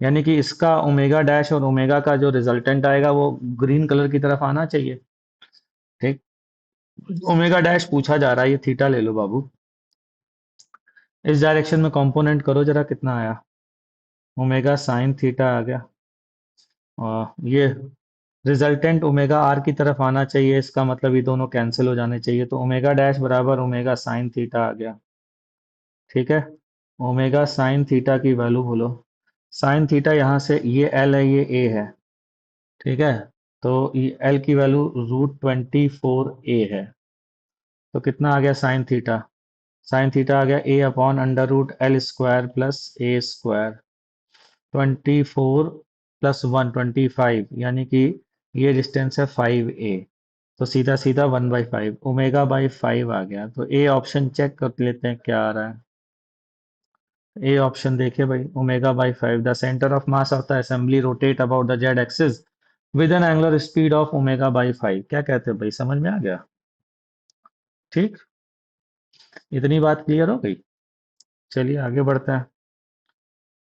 यानी कि इसका ओमेगा डैश और ओमेगा का जो रिजल्टेंट आएगा वो ग्रीन कलर की तरफ आना चाहिए। ठीक, ओमेगा डैश पूछा जा रहा है, ये थीटा ले लो बाबू। इस डायरेक्शन में कंपोनेंट करो जरा, कितना आया? ओमेगा साइन थीटा आ गया। और ये रिजल्टेंट ओमेगा आर की तरफ आना चाहिए, इसका मतलब ये दोनों कैंसिल हो जाने चाहिए, तो ओमेगा डैश बराबर ओमेगा साइन थीटा आ गया। ठीक है, ओमेगा साइन थीटा की वैल्यू बोलो। साइन थीटा यहाँ से, ये एल है ये ए है। ठीक है, तो ये एल की वैल्यू √24 a है। तो कितना आ गया साइन थीटा? साइन थीटा आ गया a/√L² प्लस a²। 24 प्लस 1 25, यानी कि ये डिस्टेंस है 5a। तो सीधा सीधा 1/5 ओमेगा बाई 5 आ गया। तो ए ऑप्शन चेक कर लेते हैं क्या आ रहा है। ए ऑप्शन देखिए भाई, omega by 5, the centre of mass of the assembly rotate about the Z axis with N angular speed of omega by 5। क्या कहते हैं भाई, समझ में आ गया? ठीक, इतनी बात क्लियर हो गई। चलिए आगे बढ़ते हैं।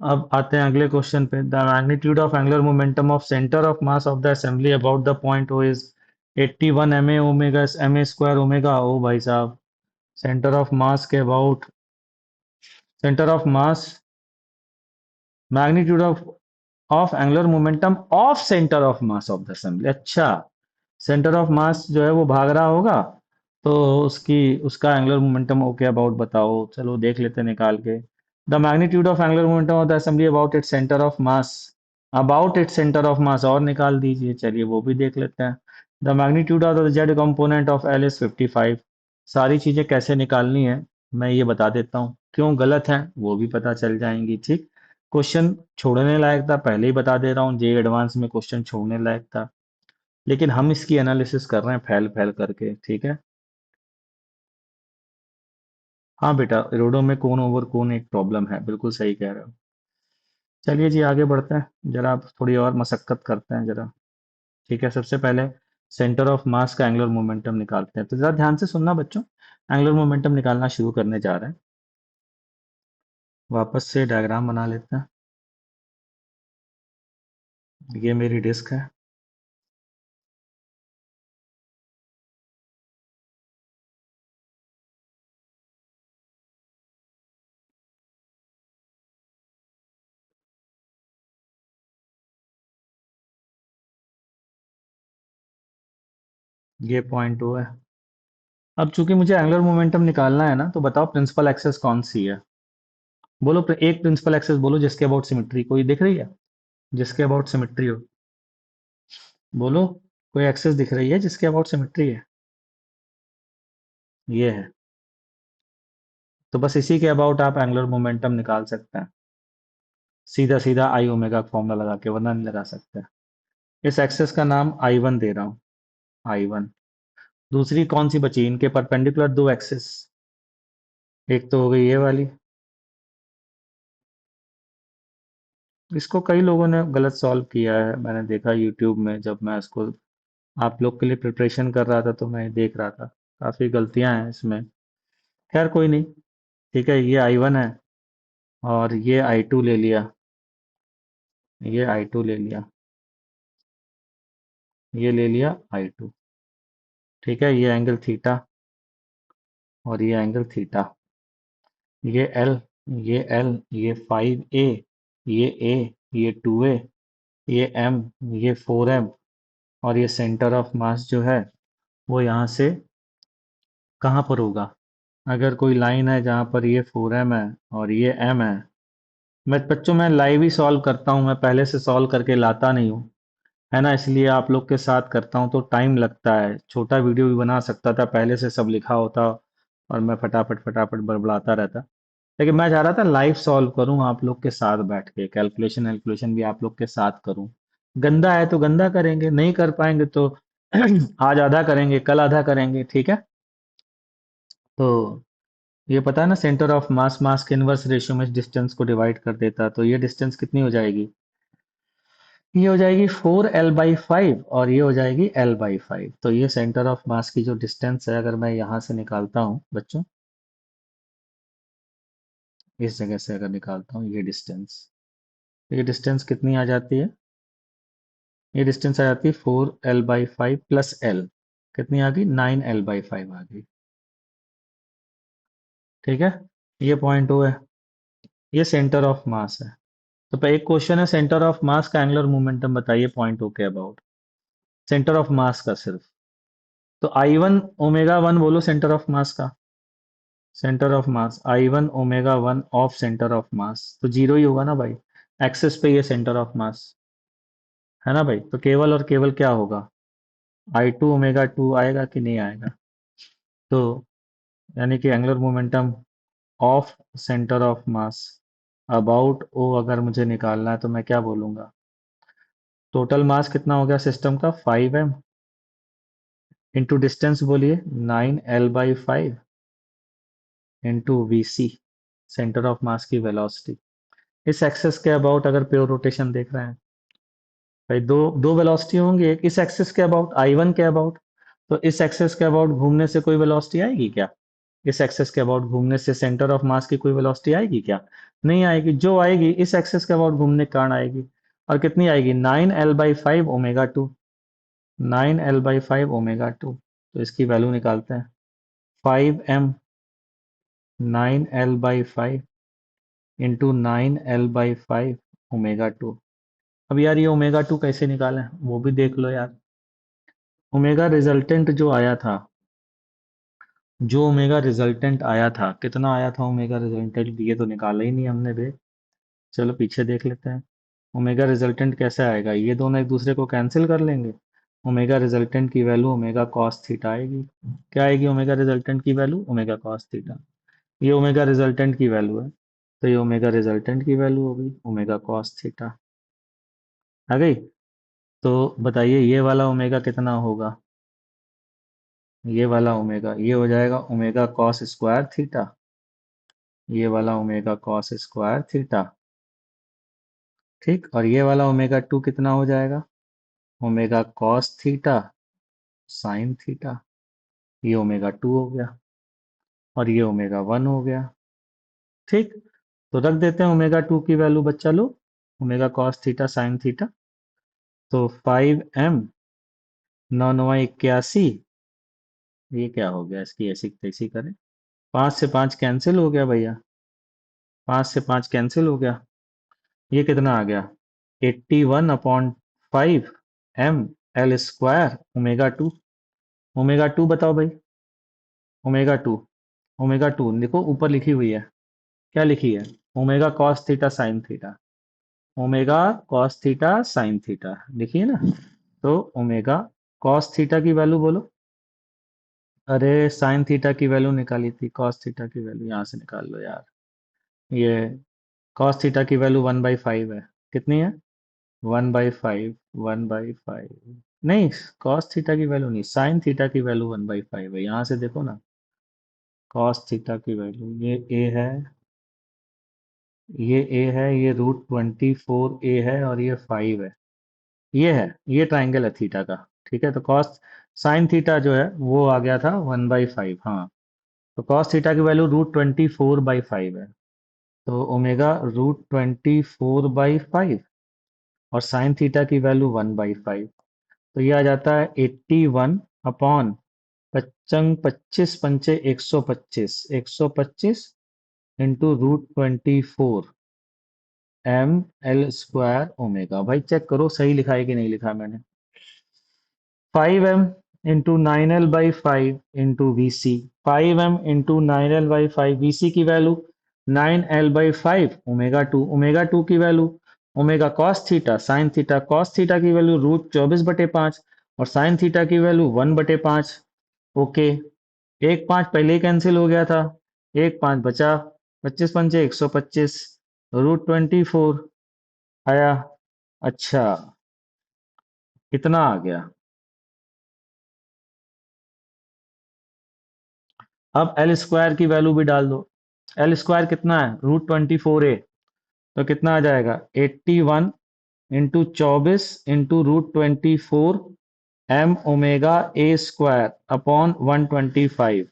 अब आते हैं अगले क्वेश्चन पे। The magnitude of angular momentum of centre of mass of the assembly about the point O is 81 ma omega ma² omega. ओ भाई साहब, सेंटर ऑफ मास के about, centre of mass, magnitude of angular momentum of centre of mass of the assembly. अच्छा, centre of mass जो है वो भाग रहा होगा, तो उसकी, उसका एंगुलर मोमेंटम ओके अबाउट बताओ। चलो देख लेते हैं निकाल के। The magnitude of angular momentum of the assembly about its centre of mass, about its centre of मास और निकाल दीजिए। चलिए वो भी देख लेते हैं। The magnitude of the Z component of L is 55। सारी चीजें कैसे निकालनी है मैं ये बता देता हूँ, क्यों गलत है वो भी पता चल जाएंगी। ठीक, क्वेश्चन छोड़ने लायक था, पहले ही बता दे रहा हूँ, जे एडवांस में क्वेश्चन छोड़ने लायक था, लेकिन हम इसकी एनालिसिस कर रहे हैं फैल फैल करके। ठीक है, हाँ बेटा, रोडों में कोन ओवर कोन एक प्रॉब्लम है, बिल्कुल सही कह रहे हो। चलिए जी आगे बढ़ते हैं, जरा आप थोड़ी और मशक्कत करते हैं जरा। ठीक है, सबसे पहले सेंटर ऑफ मास का एंगुलर मोमेंटम निकालते हैं, तो जरा ध्यान से सुनना बच्चों। एंगुलर मोमेंटम निकालना शुरू करने जा रहे हैं, वापस से डायग्राम बना लेते हैं। ये मेरी डिस्क है, ये पॉइंट ओ है। अब चूंकि मुझे एंगुलर मोमेंटम निकालना है ना, तो बताओ प्रिंसिपल एक्सेस कौन सी है? बोलो, एक प्रिंसिपल एक्सेस बोलो जिसके अबाउट सिमेट्री कोई दिख रही है, जिसके अबाउट सिमेट्री हो। बोलो, कोई एक्सेस दिख रही है जिसके अबाउट सिमेट्री है? ये है। तो बस इसी के अबाउट आप एंगुलर मोमेंटम निकाल सकते हैं, सीधा सीधा आई ओमेगा फॉर्मूला लगा के, वरना नहीं लगा सकते। इस एक्सेस का नाम I1 दे रहा हूँ, I1। दूसरी कौन सी बची इनके परपेंडिकुलर दो एक्सेस? एक तो हो गई ये वाली, इसको कई लोगों ने गलत सॉल्व किया है, मैंने देखा यूट्यूब में, जब मैं इसको आप लोग के लिए प्रिपरेशन कर रहा था तो मैं देख रहा था, काफी गलतियां हैं इसमें। खैर कोई नहीं। ठीक है, ये I1 है, और ये I2 ले लिया, ये I2 ले लिया। ये ले लिया I2। ठीक है, ये एंगल थीटा और ये एंगल थीटा। ये L, ये 5A, ये A, ये 2A, ये M, ये 4M, और ये सेंटर ऑफ मास जो है वो यहाँ से कहाँ पर होगा? अगर कोई लाइन है जहाँ पर ये 4M है और ये M है, मैं लाइव ही सॉल्व करता हूँ, मैं पहले से सॉल्व करके लाता नहीं हूँ, है ना, इसलिए आप लोग के साथ करता हूँ तो टाइम लगता है। छोटा वीडियो भी बना सकता था, पहले से सब लिखा होता और मैं फटाफट फटाफट बड़बड़ाता रहता। लेकिन मैं चाह रहा था लाइव सॉल्व करूं आप लोग के साथ बैठ के, कैलकुलेशन भी आप लोग के साथ करूं। गंदा है तो गंदा करेंगे, नहीं कर पाएंगे तो आज आधा करेंगे, कल आधा करेंगे, ठीक है। तो ये पता है ना, सेंटर ऑफ मास मास के इनवर्स रेशियो में डिस्टेंस को डिवाइड कर देता, तो ये डिस्टेंस कितनी हो जाएगी? ये हो जाएगी 4L/5 और ये हो जाएगी L/5। तो ये सेंटर ऑफ मास की जो डिस्टेंस है, अगर मैं यहाँ से निकालता हूँ बच्चों, इस जगह से अगर निकालता हूँ ये डिस्टेंस कितनी आ जाती है? ये डिस्टेंस आ जाती है 4L/5 प्लस L। कितनी आ गई? 9L/5 आ गई। ठीक है, ये पॉइंट O है, ये सेंटर ऑफ मास है। तो एक क्वेश्चन है, सेंटर ऑफ मास का एंगुलर मोमेंटम बताइए पॉइंट O के अबाउट, सेंटर ऑफ मास का सिर्फ। तो I1 ω1 बोलो सेंटर ऑफ मास का, centre of mass I1 ω1 of centre of mass, तो जीरो ही होगा ना भाई, एक्सेस पे ये सेंटर ऑफ मास है ना भाई। तो केवल और केवल क्या होगा? I2 ω2 आएगा कि नहीं आएगा? तो यानी कि angular momentum of centre of mass about O अगर मुझे निकालना है तो मैं क्या बोलूंगा? टोटल मास कितना हो गया सिस्टम का? 5M इंटू डिस्टेंस बोलिए 9L/5 into VC, centre of मास की वेलोसिटी। इस एक्सेस के अबाउट अगर प्योर रोटेशन देख रहे हैं भाई, दो दो वेलोसिटी होंगी, एक इस एक्सेस के अबाउट I1 के अबाउट। तो इस एक्सेस के अबाउट घूमने से कोई वेलोसिटी आएगी क्या? इस एक्सेस के अबाउट घूमने से सेंटर ऑफ मास की कोई वेलोसिटी आएगी क्या? नहीं आएगी। जो आएगी इस एक्सेस के अबाउट घूमने के कारण आएगी। और कितनी आएगी? 9L/5 ω2, 9L/5 ω2। तो इसकी वैल्यू निकालते हैं, 5M 9L/5 इंटू 9L/5 ω2। अब यार ये ω2 कैसे निकालें वो भी देख लो यार। ओमेगा रिजल्टेंट जो आया था, जो ओमेगा रिजल्टेंट आया था, कितना आया था ओमेगा रिजल्टेंट? ये तो निकाला ही नहीं हमने बे। चलो पीछे देख लेते हैं। ओमेगा रिजल्टेंट कैसे आएगा? ये दोनों एक दूसरे को कैंसिल कर लेंगे। ओमेगा रिजल्टेंट की वैल्यू ओमेगा कॉस थीटा आएगी। क्या आएगी ओमेगा रिजल्टेंट की वैल्यू? Omega cos theta. ये ओमेगा रिजल्टेंट की वैल्यू है, तो ये ओमेगा रिजल्टेंट की वैल्यू होगी ओमेगा कॉस थीटा। आ गई? तो बताइए ये वाला ओमेगा कितना होगा? ये वाला ओमेगा ये हो जाएगा ओमेगा कॉस स्क्वायर थीटा, ये वाला ओमेगा कॉस स्क्वायर थीटा। ठीक, और ये वाला ओमेगा 2 कितना हो जाएगा? Omega cos theta sine theta. ये ओमेगा 2 हो गया और ये ओमेगा 1 हो गया। ठीक, तो रख देते हैं ओमेगा 2 की वैल्यू बच्चा लोग, omega cos theta sine theta. तो 5M 9 9 81, ये क्या हो गया? इसकी ऐसी तैसी करें, 5 से 5 कैंसिल हो गया भैया, 5 से 5 कैंसिल हो गया। ये कितना आ गया? 81/5 M L स्क्वायर ओमेगा 2 बताओ भाई। ओमेगा 2, ओमेगा 2 देखो ऊपर लिखी हुई है, क्या लिखी है? Omega cos theta sine theta, omega cos theta sine theta लिखी है ना। तो ओमेगा कॉस थीटा की वैल्यू बोलो। अरे साइन थीटा की वैल्यू निकाली थी, कॉस थीटा की वैल्यू यहाँ से निकाल लो यार। ये कॉस थीटा की वैल्यू 1/5 है। कितनी है? 1/5, 1/5 नहीं, कॉस थीटा की वैल्यू नहीं, साइन थीटा की वैल्यू 1/5 है। यहाँ से देखो ना, कॉस थीटा की वैल्यू ये ए है, ये √24 ए है और ये 5 है। ये ट्राइंगल है थीटा का। ठीक है, तो कॉस साइन थीटा जो है वो आ गया था 1/5। हाँ, तो कॉस थीटा की वैल्यू √24/5 है। तो ओमेगा √24/5 और साइन थीटा की वैल्यू 1/5। तो ये आ जाता है 81 अपॉन पचंग 25 पंचे 125, 125 इंटू √24 ml² ओमेगा। भाई चेक करो सही लिखा है कि नहीं लिखा मैंने। 5m into 9l/5 into V C, 5m into 9l/5, V C की वैल्यू 9l/5, ओमेगा टू की value omega cos theta sine theta, cos theta की वैल्यू √24/5 और साइन थीटा की वैल्यू 1/5। ओके, एक पांच पहले ही कैंसिल हो गया था, एक पांच बचा, 25 पंचे 125, √24 आया। अच्छा, कितना आ गया? अब एल स्क्वायर की वैल्यू भी डाल दो। एल स्क्वायर कितना है? √24 ए। तो कितना आ जाएगा? 81 into 24 into √24 m omega A² upon 125।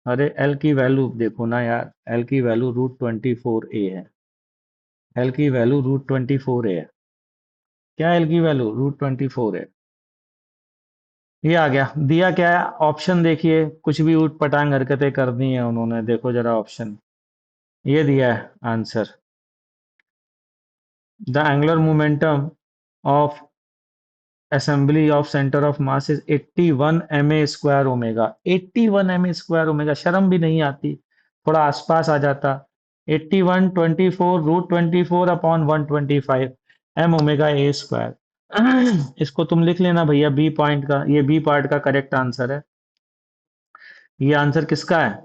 अरे एल की वैल्यू देखो ना यार, एल की वैल्यू √24 ए है। एल की वैल्यू √24 ए है। क्या एल की वैल्यू? √24 है। ये आ गया। दिया क्या है ऑप्शन? देखिए कुछ भी ऊट पटांग हरकतें कर दी है उन्होंने। देखो जरा ऑप्शन, ये दिया है answer. The angular momentum of assembly of center of mass is 81 ma² omega. 81 ma² omega, शर्म भी नहीं आती? थोड़ा आसपास आ जाता। 81 24 √24 अपॉन 125 m ओमेगा A²। इसको तुम लिख लेना भैया, बी पॉइंट का, ये बी पार्ट का करेक्ट आंसर है। ये आंसर किसका है?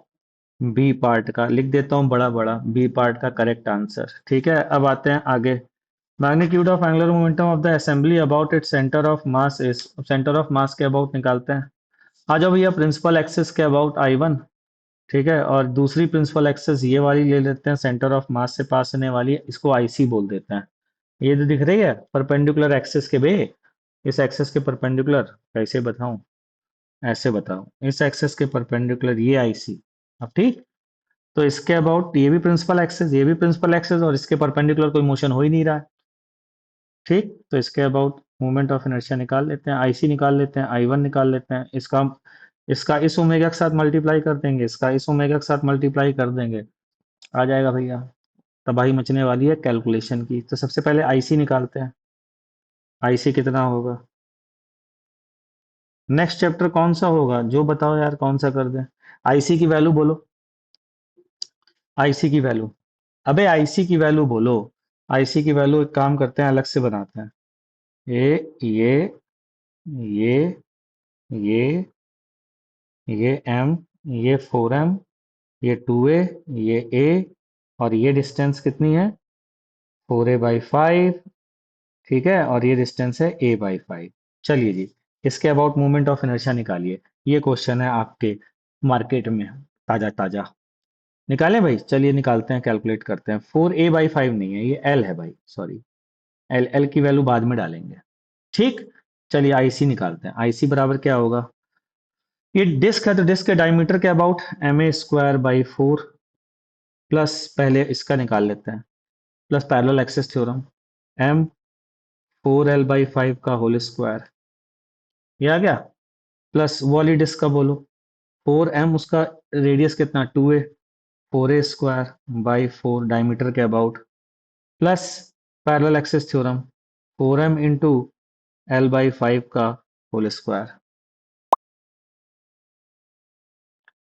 बी पार्ट का लिख देता हूँ बड़ा बड़ा, बी पार्ट का करेक्ट आंसर। ठीक है, अब आते हैं आगे। Magnitude of angular momentum of the assembly about its centre of mass is, centre of mass के अबाउट निकालते हैं। आ जाओ भैया, प्रिंसिपल एक्सिस के अबाउट I1। ठीक है, और दूसरी प्रिंसिपल एक्सिस ये वाली ले लेते हैं, सेंटर ऑफ मास से पास होने वाली, इसको IC बोल देते हैं। ये जो दिख रही है परपेंडिकुलर एक्सिस के बे, इस एक्सिस के परपेंडिकुलर, कैसे बताऊं? ऐसे बताओ, इस एक्सिस के परपेंडिकुलर ये IC। अब ठीक, तो इसके अबाउट ये भी प्रिंसिपल एक्सिस, ये भी प्रिंसिपल एक्सिस, और इसके परपेंडिकुलर कोई मोशन हो ही नहीं रहा है। ठीक, तो इसके अबाउट मोमेंट ऑफ इनर्शिया निकाल लेते हैं, आईसी निकाल लेते हैं, I1 निकाल लेते हैं। इसका इसका इस ओमेगा के साथ मल्टीप्लाई कर देंगे, इसका इस ओमेगा के साथ मल्टीप्लाई कर देंगे, आ जाएगा भैया। तबाही मचने वाली है कैलकुलेशन की। तो सबसे पहले आईसी निकालते हैं, आईसी कितना होगा? नेक्स्ट चैप्टर कौन सा होगा जो बताओ यार, कौन सा कर दें? आईसी की वैल्यू बोलो, आईसी की वैल्यू। अबे आईसी की वैल्यू बोलो। आईसी की वैल्यू एक काम करते हैं, अलग से बनाते हैं। ये ये ये M, ये 4M, ये 2A, ये A, और ये डिस्टेंस कितनी है? 4A/5। ठीक है, और ये डिस्टेंस है A/5। चलिए जी, इसके अबाउट मूवमेंट ऑफ इनर्शिया निकालिए। ये क्वेश्चन है आपके मार्केट में ताजा ताजा। निकालें भाई, चलिए निकालते हैं, कैलकुलेट करते हैं। 4A/5 नहीं है, ये L है भाई, सॉरी। एल की वैल्यू बाद में डालेंगे। ठीक, चलिए आईसी निकालते हैं। आईसी बराबर क्या होगा? ये डिस्क है तो डिस्क के डायमीटर के अबाउट ma²/4, प्लस पहले इसका निकाल लेते हैं, plus parallel axis theorem, m 4l/5 का होल स्क्वायर, ये आ गया। प्लस वॉली डिस्क का बोलो, 4m, उसका रेडियस कितना? 2a, 4a² डायमीटर के about, plus parallel axis theorem, 4m into l/5 का होल स्क्वायर।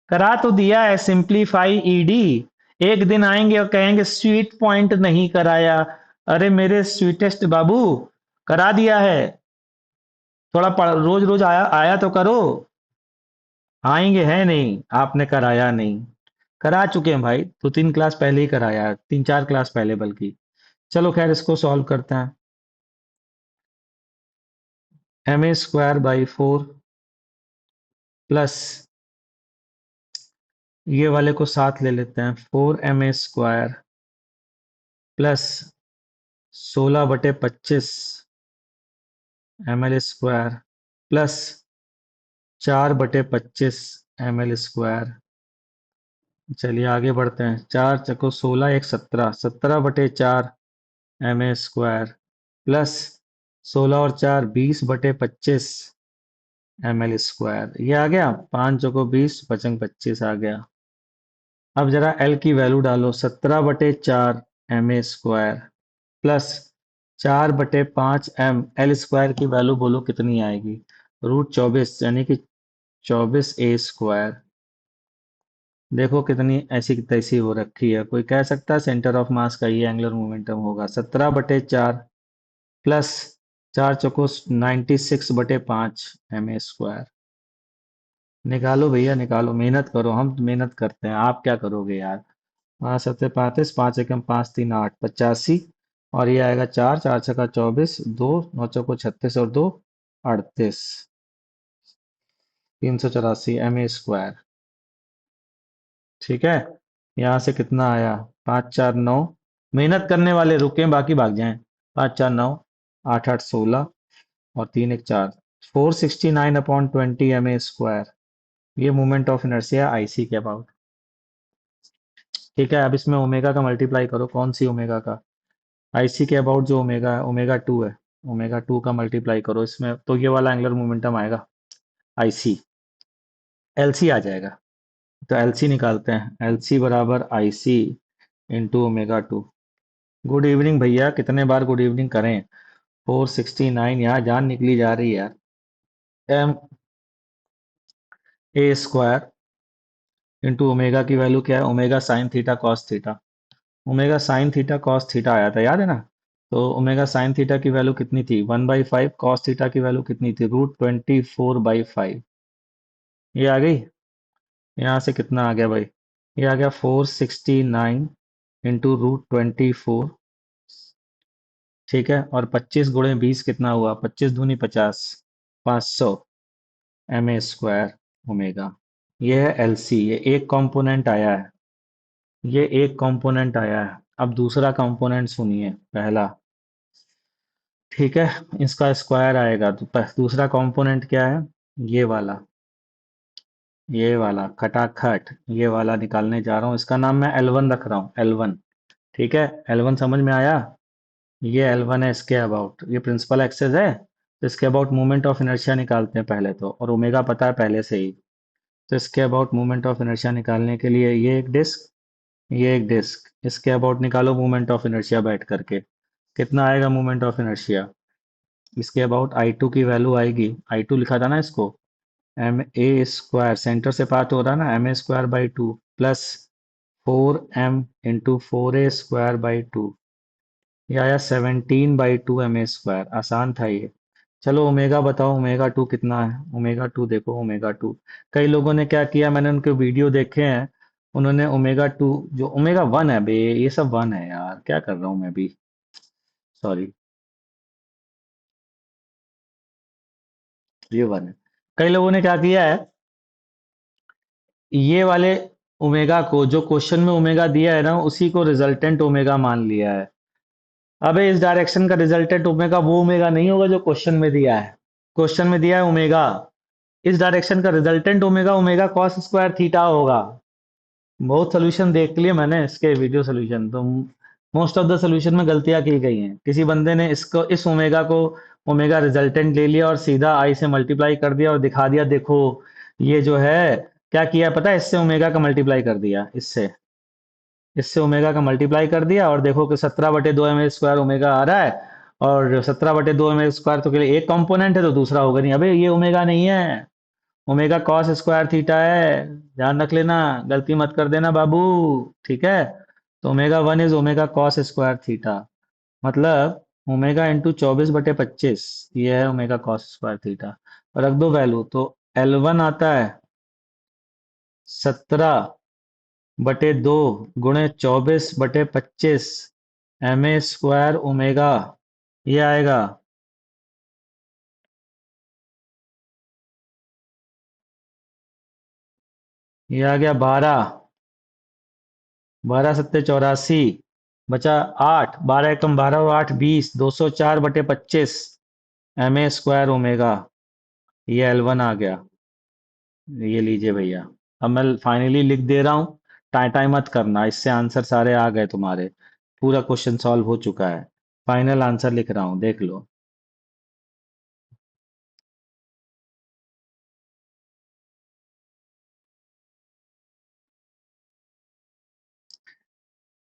करा तो दिया है सिंप्लीफाई ईडी। एक दिन आएंगे और कहेंगे स्वीट पॉइंट नहीं कराया। अरे मेरे स्वीटेस्ट बाबू, करा दिया है। थोड़ा रोज रोज आया आया तो करो। आएंगे है नहीं, आपने कराया नहीं। करा चुके हैं भाई, 2-3 क्लास पहले ही कराया है, 3-4 क्लास पहले बल्कि। चलो खैर, इसको सॉल्व करते हैं। ma²/4 प्लस ये वाले को साथ ले लेते हैं, 4ma² plus 16/25 ml² plus 4/25 ml²। चलिए आगे बढ़ते हैं। 4 × 16 = 17, 17/4 ma² प्लस 16 और 4 20/25 ml², ये आ गया। 5 चौको 20 5 25 आ गया। अब जरा एल की वैल्यू डालो, 17/4 ma² प्लस 4/5 ml² की वैल्यू बोलो कितनी आएगी। √24 यानी कि 24a²। देखो कितनी ऐसी की तैसी हो रखी है। कोई कह सकता है सेंटर ऑफ मास का ये एंगुलर मोमेंटम होगा 17/4 प्लस 4 चौको 96/5 ma²। निकालो भैया निकालो, मेहनत करो, हम मेहनत करते हैं, आप क्या करोगे यार। 5 7 35, 5 एकम 5 3 8 85। और ये आएगा 4 4 छक्का 24, 2 9 चौको 36 और 2 38। 384 ma²। ठीक है। यहाँ से कितना आया। 5 4 9। मेहनत करने वाले रुके, बाकी भाग जाएं। 5 4 9, 8 8 16 और 3 1 4। 469/20 ma²। ये मोमेंट ऑफ इनर्शिया आईसी के अबाउट। ठीक है। अब इसमें ओमेगा का मल्टीप्लाई करो। कौन सी ओमेगा का। आईसी के अबाउट जो ओमेगा है, ओमेगा 2 है। ओमेगा 2 का मल्टीप्लाई करो इसमें, तो ये वाला एंगुलर मोमेंटम आएगा आईसी। एलसी आ जाएगा। तो एलसी निकालते हैं। एलसी बराबर IC into omega 2। Good evening भैया, कितने बार गुड इवनिंग करें। 469, यहाँ जान निकली जा रही है यार। ma² इंटू ओमेगा की वैल्यू क्या है, omega sine theta cos theta. Omega sine theta cos theta आया था, याद है ना। तो ओमेगा साइन थीटा की वैल्यू कितनी थी, 1/5। कॉस थीटा की वैल्यू कितनी थी, √24/5। ये आ गई। यहाँ से कितना आ गया भाई, ये आ गया 469 इंटू √24। ठीक है। और 25 × 20 कितना हुआ, 25 दूनी 50, 500 ma² ओमेगा। ये है एलसी, ये एक कंपोनेंट आया है। ये एक कंपोनेंट आया है। अब दूसरा कंपोनेंट सुनिए, पहला। ठीक है। इसका स्क्वायर आएगा तो दूसरा कंपोनेंट क्या है, ये वाला। ये वाला खटाखट, ये वाला निकालने जा रहा हूँ। इसका नाम मैं L1 रख रहा हूँ, L1। ठीक है। L1 समझ में आया। ये L1 है, इसके अबाउट ये प्रिंसिपल एक्सेस है। तो इसके अबाउट मोमेंट ऑफ इनर्शिया निकालते हैं पहले तो, और ओमेगा पता है पहले से ही। तो इसके अबाउट मोमेंट ऑफ इनर्शिया निकालने के लिए ये एक डिस्क, ये एक डिस्क, इसके अबाउट निकालो मोमेंट ऑफ इनर्शिया बैठ करके। कितना आएगा मोमेंट ऑफ इनर्शिया। इसके अबाउट I2 की वैल्यू आएगी, I2 लिखा था ना इसको, ma²। सेंटर से पास हो रहा है ना, ma²/2 plus 4m into 4a² by 2। ये आया 17/2 ma²। आसान था ये। चलो ओमेगा बताओ, ओमेगा 2 कितना है। ओमेगा 2 देखो, ओमेगा 2 कई लोगों ने क्या किया, मैंने उनके वीडियो देखे हैं। उन्होंने ओमेगा 2, जो ओमेगा 1 है बे, ये सब 1 है यार, क्या कर रहा हूँ मैं भी। सॉरी, ये 1 है। कई लोगों ने क्या किया है, ये वाले ओमेगा को, जो क्वेश्चन में ओमेगा दिया है ना, उसी को रिजल्टेंट ओमेगा मान लिया है। अबे इस डायरेक्शन का रिजल्टेंट ओमेगा वो ओमेगा नहीं होगा जो क्वेश्चन में दिया है। क्वेश्चन में दिया है ओमेगा, इस डायरेक्शन का resultant omega omega cos square theta होगा। बहुत सोल्यूशन देख लिए मैंने इसके, वीडियो सोल्यूशन तो मोस्ट ऑफ द सोल्यूशन में गलतियां की गई हैं। किसी बंदे ने इसको, इस ओमेगा को ओमेगा रिजल्टेंट ले लिया और सीधा आई से मल्टीप्लाई कर दिया और दिखा दिया देखो, ये जो है क्या किया पता है, इससे ओमेगा का मल्टीप्लाई कर दिया, इससे इससे ओमेगा का मल्टीप्लाई कर दिया, और देखो कि 17/2 ma² ओमेगा आ रहा है। और 17/2 ma² तो के लिए एक कंपोनेंट है, तो दूसरा होगा नहीं। अबे ये ओमेगा नहीं है, ओमेगा कॉस स्क्वायर थीटा है। ध्यान रख लेना, गलती मत कर देना बाबू। ठीक है। तो omega 1 is omega cos square theta. मतलब ओमेगा इंटू 24/25, ये है ओमेगा कॉस स्क्वायर थीटा। और रख दो वैल्यू, तो L1 आता है 17/2 × 24/25 ma² ओमेगा। ये आएगा, ये आ गया 12। 12 7 84, बचा 8। 12 एकम 12 और 8 20, 204/25 ma² ओमेगा। ये L1 आ गया। ये लीजिए भैया। अब मैं फाइनली लिख दे रहा हूँ, टाई टाई मत करना, इससे आंसर सारे आ गए तुम्हारे। पूरा क्वेश्चन सॉल्व हो चुका है। फाइनल आंसर लिख रहा हूँ, देख लो।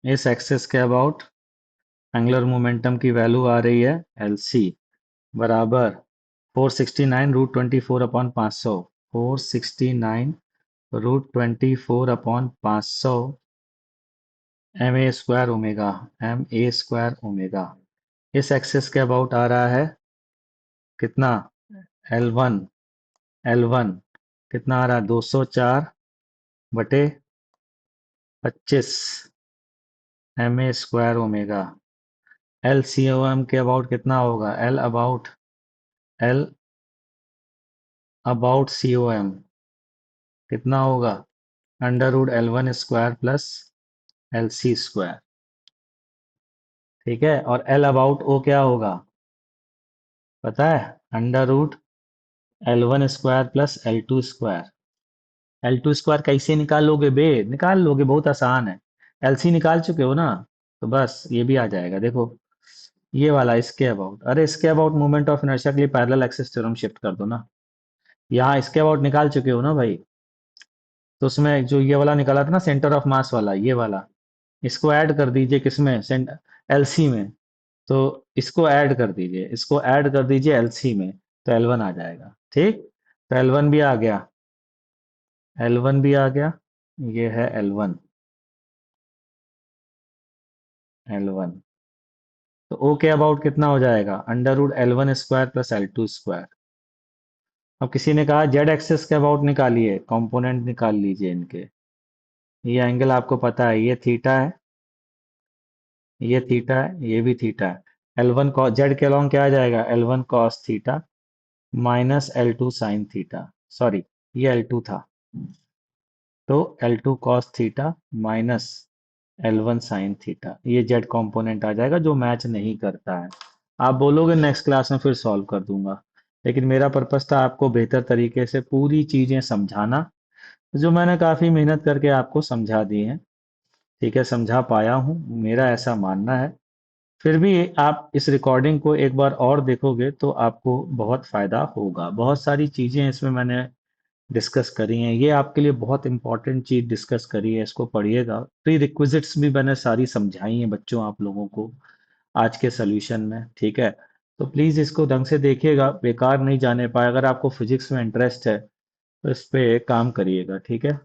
इस एक्सिस के अबाउट एंगुलर मोमेंटम की वैल्यू आ रही है LC बराबर 469√24/500, 469√24/500 ma² ओमेगा। इस एक्सिस के अबाउट आ रहा है कितना? L1, L1 कितना आ रहा है? 204/25 ma²ओमेगा। LCOM के अबाउट कितना होगा? L अबाउट COM कितना होगा? √L1² plus LC²। ठीक है, और L अबाउट O क्या होगा पता है? √L1² plus L2²। L2² कैसे निकालोगे बे? निकाल लोगे, बहुत आसान है। LC निकाल चुके हो ना, तो बस ये भी आ जाएगा। देखो ये वाला इसके अबाउट, अरे इसके अबाउट मोमेंट ऑफ इनर्शिया के लिए पैरेलल एक्सिस थ्योरम शिफ्ट कर दो ना। यहाँ इसके अबाउट निकाल चुके हो ना भाई, तो उसमें जो ये वाला निकाला था ना सेंटर ऑफ मास वाला, ये वाला, इसको ऐड कर दीजिए किसमें? LC में। तो इसको ऐड कर दीजिए, इसको ऐड कर दीजिए LC में, तो L1 आ जाएगा। ठीक, तो L1 भी आ गया, L1 भी आ गया, ये है L1, L1। तो O के अबाउट कितना हो जाएगा? √L1² plus L2²। अब किसी ने कहा जेड एक्सेस के अबाउट निकालिए, कंपोनेंट निकाल लीजिए इनके। ये एंगल आपको पता है, ये थीटा है, ये थीटा है, ये भी थीटा है। L1 कॉस जेड के अलॉन्ग क्या आ जाएगा? L1 cos theta minus L2 sine theta. Sorry, ये L2 था, तो L2 cos theta minus L1 sine theta, ये जेड कंपोनेंट आ जाएगा जो मैच नहीं करता है। आप बोलोगे नेक्स्ट क्लास में फिर सॉल्व कर दूंगा, लेकिन मेरा पर्पस था आपको बेहतर तरीके से पूरी चीजें समझाना, जो मैंने काफी मेहनत करके आपको समझा दी है। ठीक है, समझा पाया हूँ, मेरा ऐसा मानना है। फिर भी आप इस रिकॉर्डिंग को एक बार और देखोगे तो आपको बहुत फायदा होगा। बहुत सारी चीजें इसमें मैंने डिस्कस करी हैं, ये आपके लिए बहुत इंपॉर्टेंट चीज डिस्कस करी है, इसको पढ़िएगा। प्री रिक्विजिट्स भी मैंने सारी समझाई हैं बच्चों आप लोगों को आज के सोल्यूशन में। ठीक है, तो प्लीज इसको ढंग से देखिएगा, बेकार नहीं जाने पाए। अगर आपको फिजिक्स में इंटरेस्ट है तो इस पे काम करिएगा। ठीक है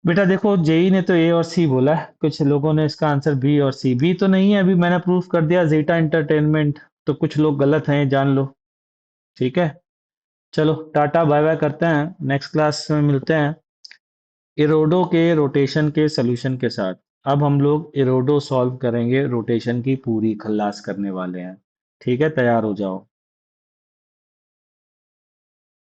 बेटा, देखो जेई ने तो ए और सी बोला है, कुछ लोगों ने इसका आंसर बी और सी। बी तो नहीं है, अभी मैंने प्रूफ कर दिया जेटा एंटरटेनमेंट, तो कुछ लोग गलत हैं, जान लो। ठीक है, चलो टाटा बाय बाय करते हैं, नेक्स्ट क्लास में मिलते हैं इरोडो के रोटेशन के सोल्यूशन के साथ। अब हम लोग इरोडो सॉल्व करेंगे, रोटेशन की पूरी खल्लास करने वाले हैं। ठीक है, तैयार हो जाओ।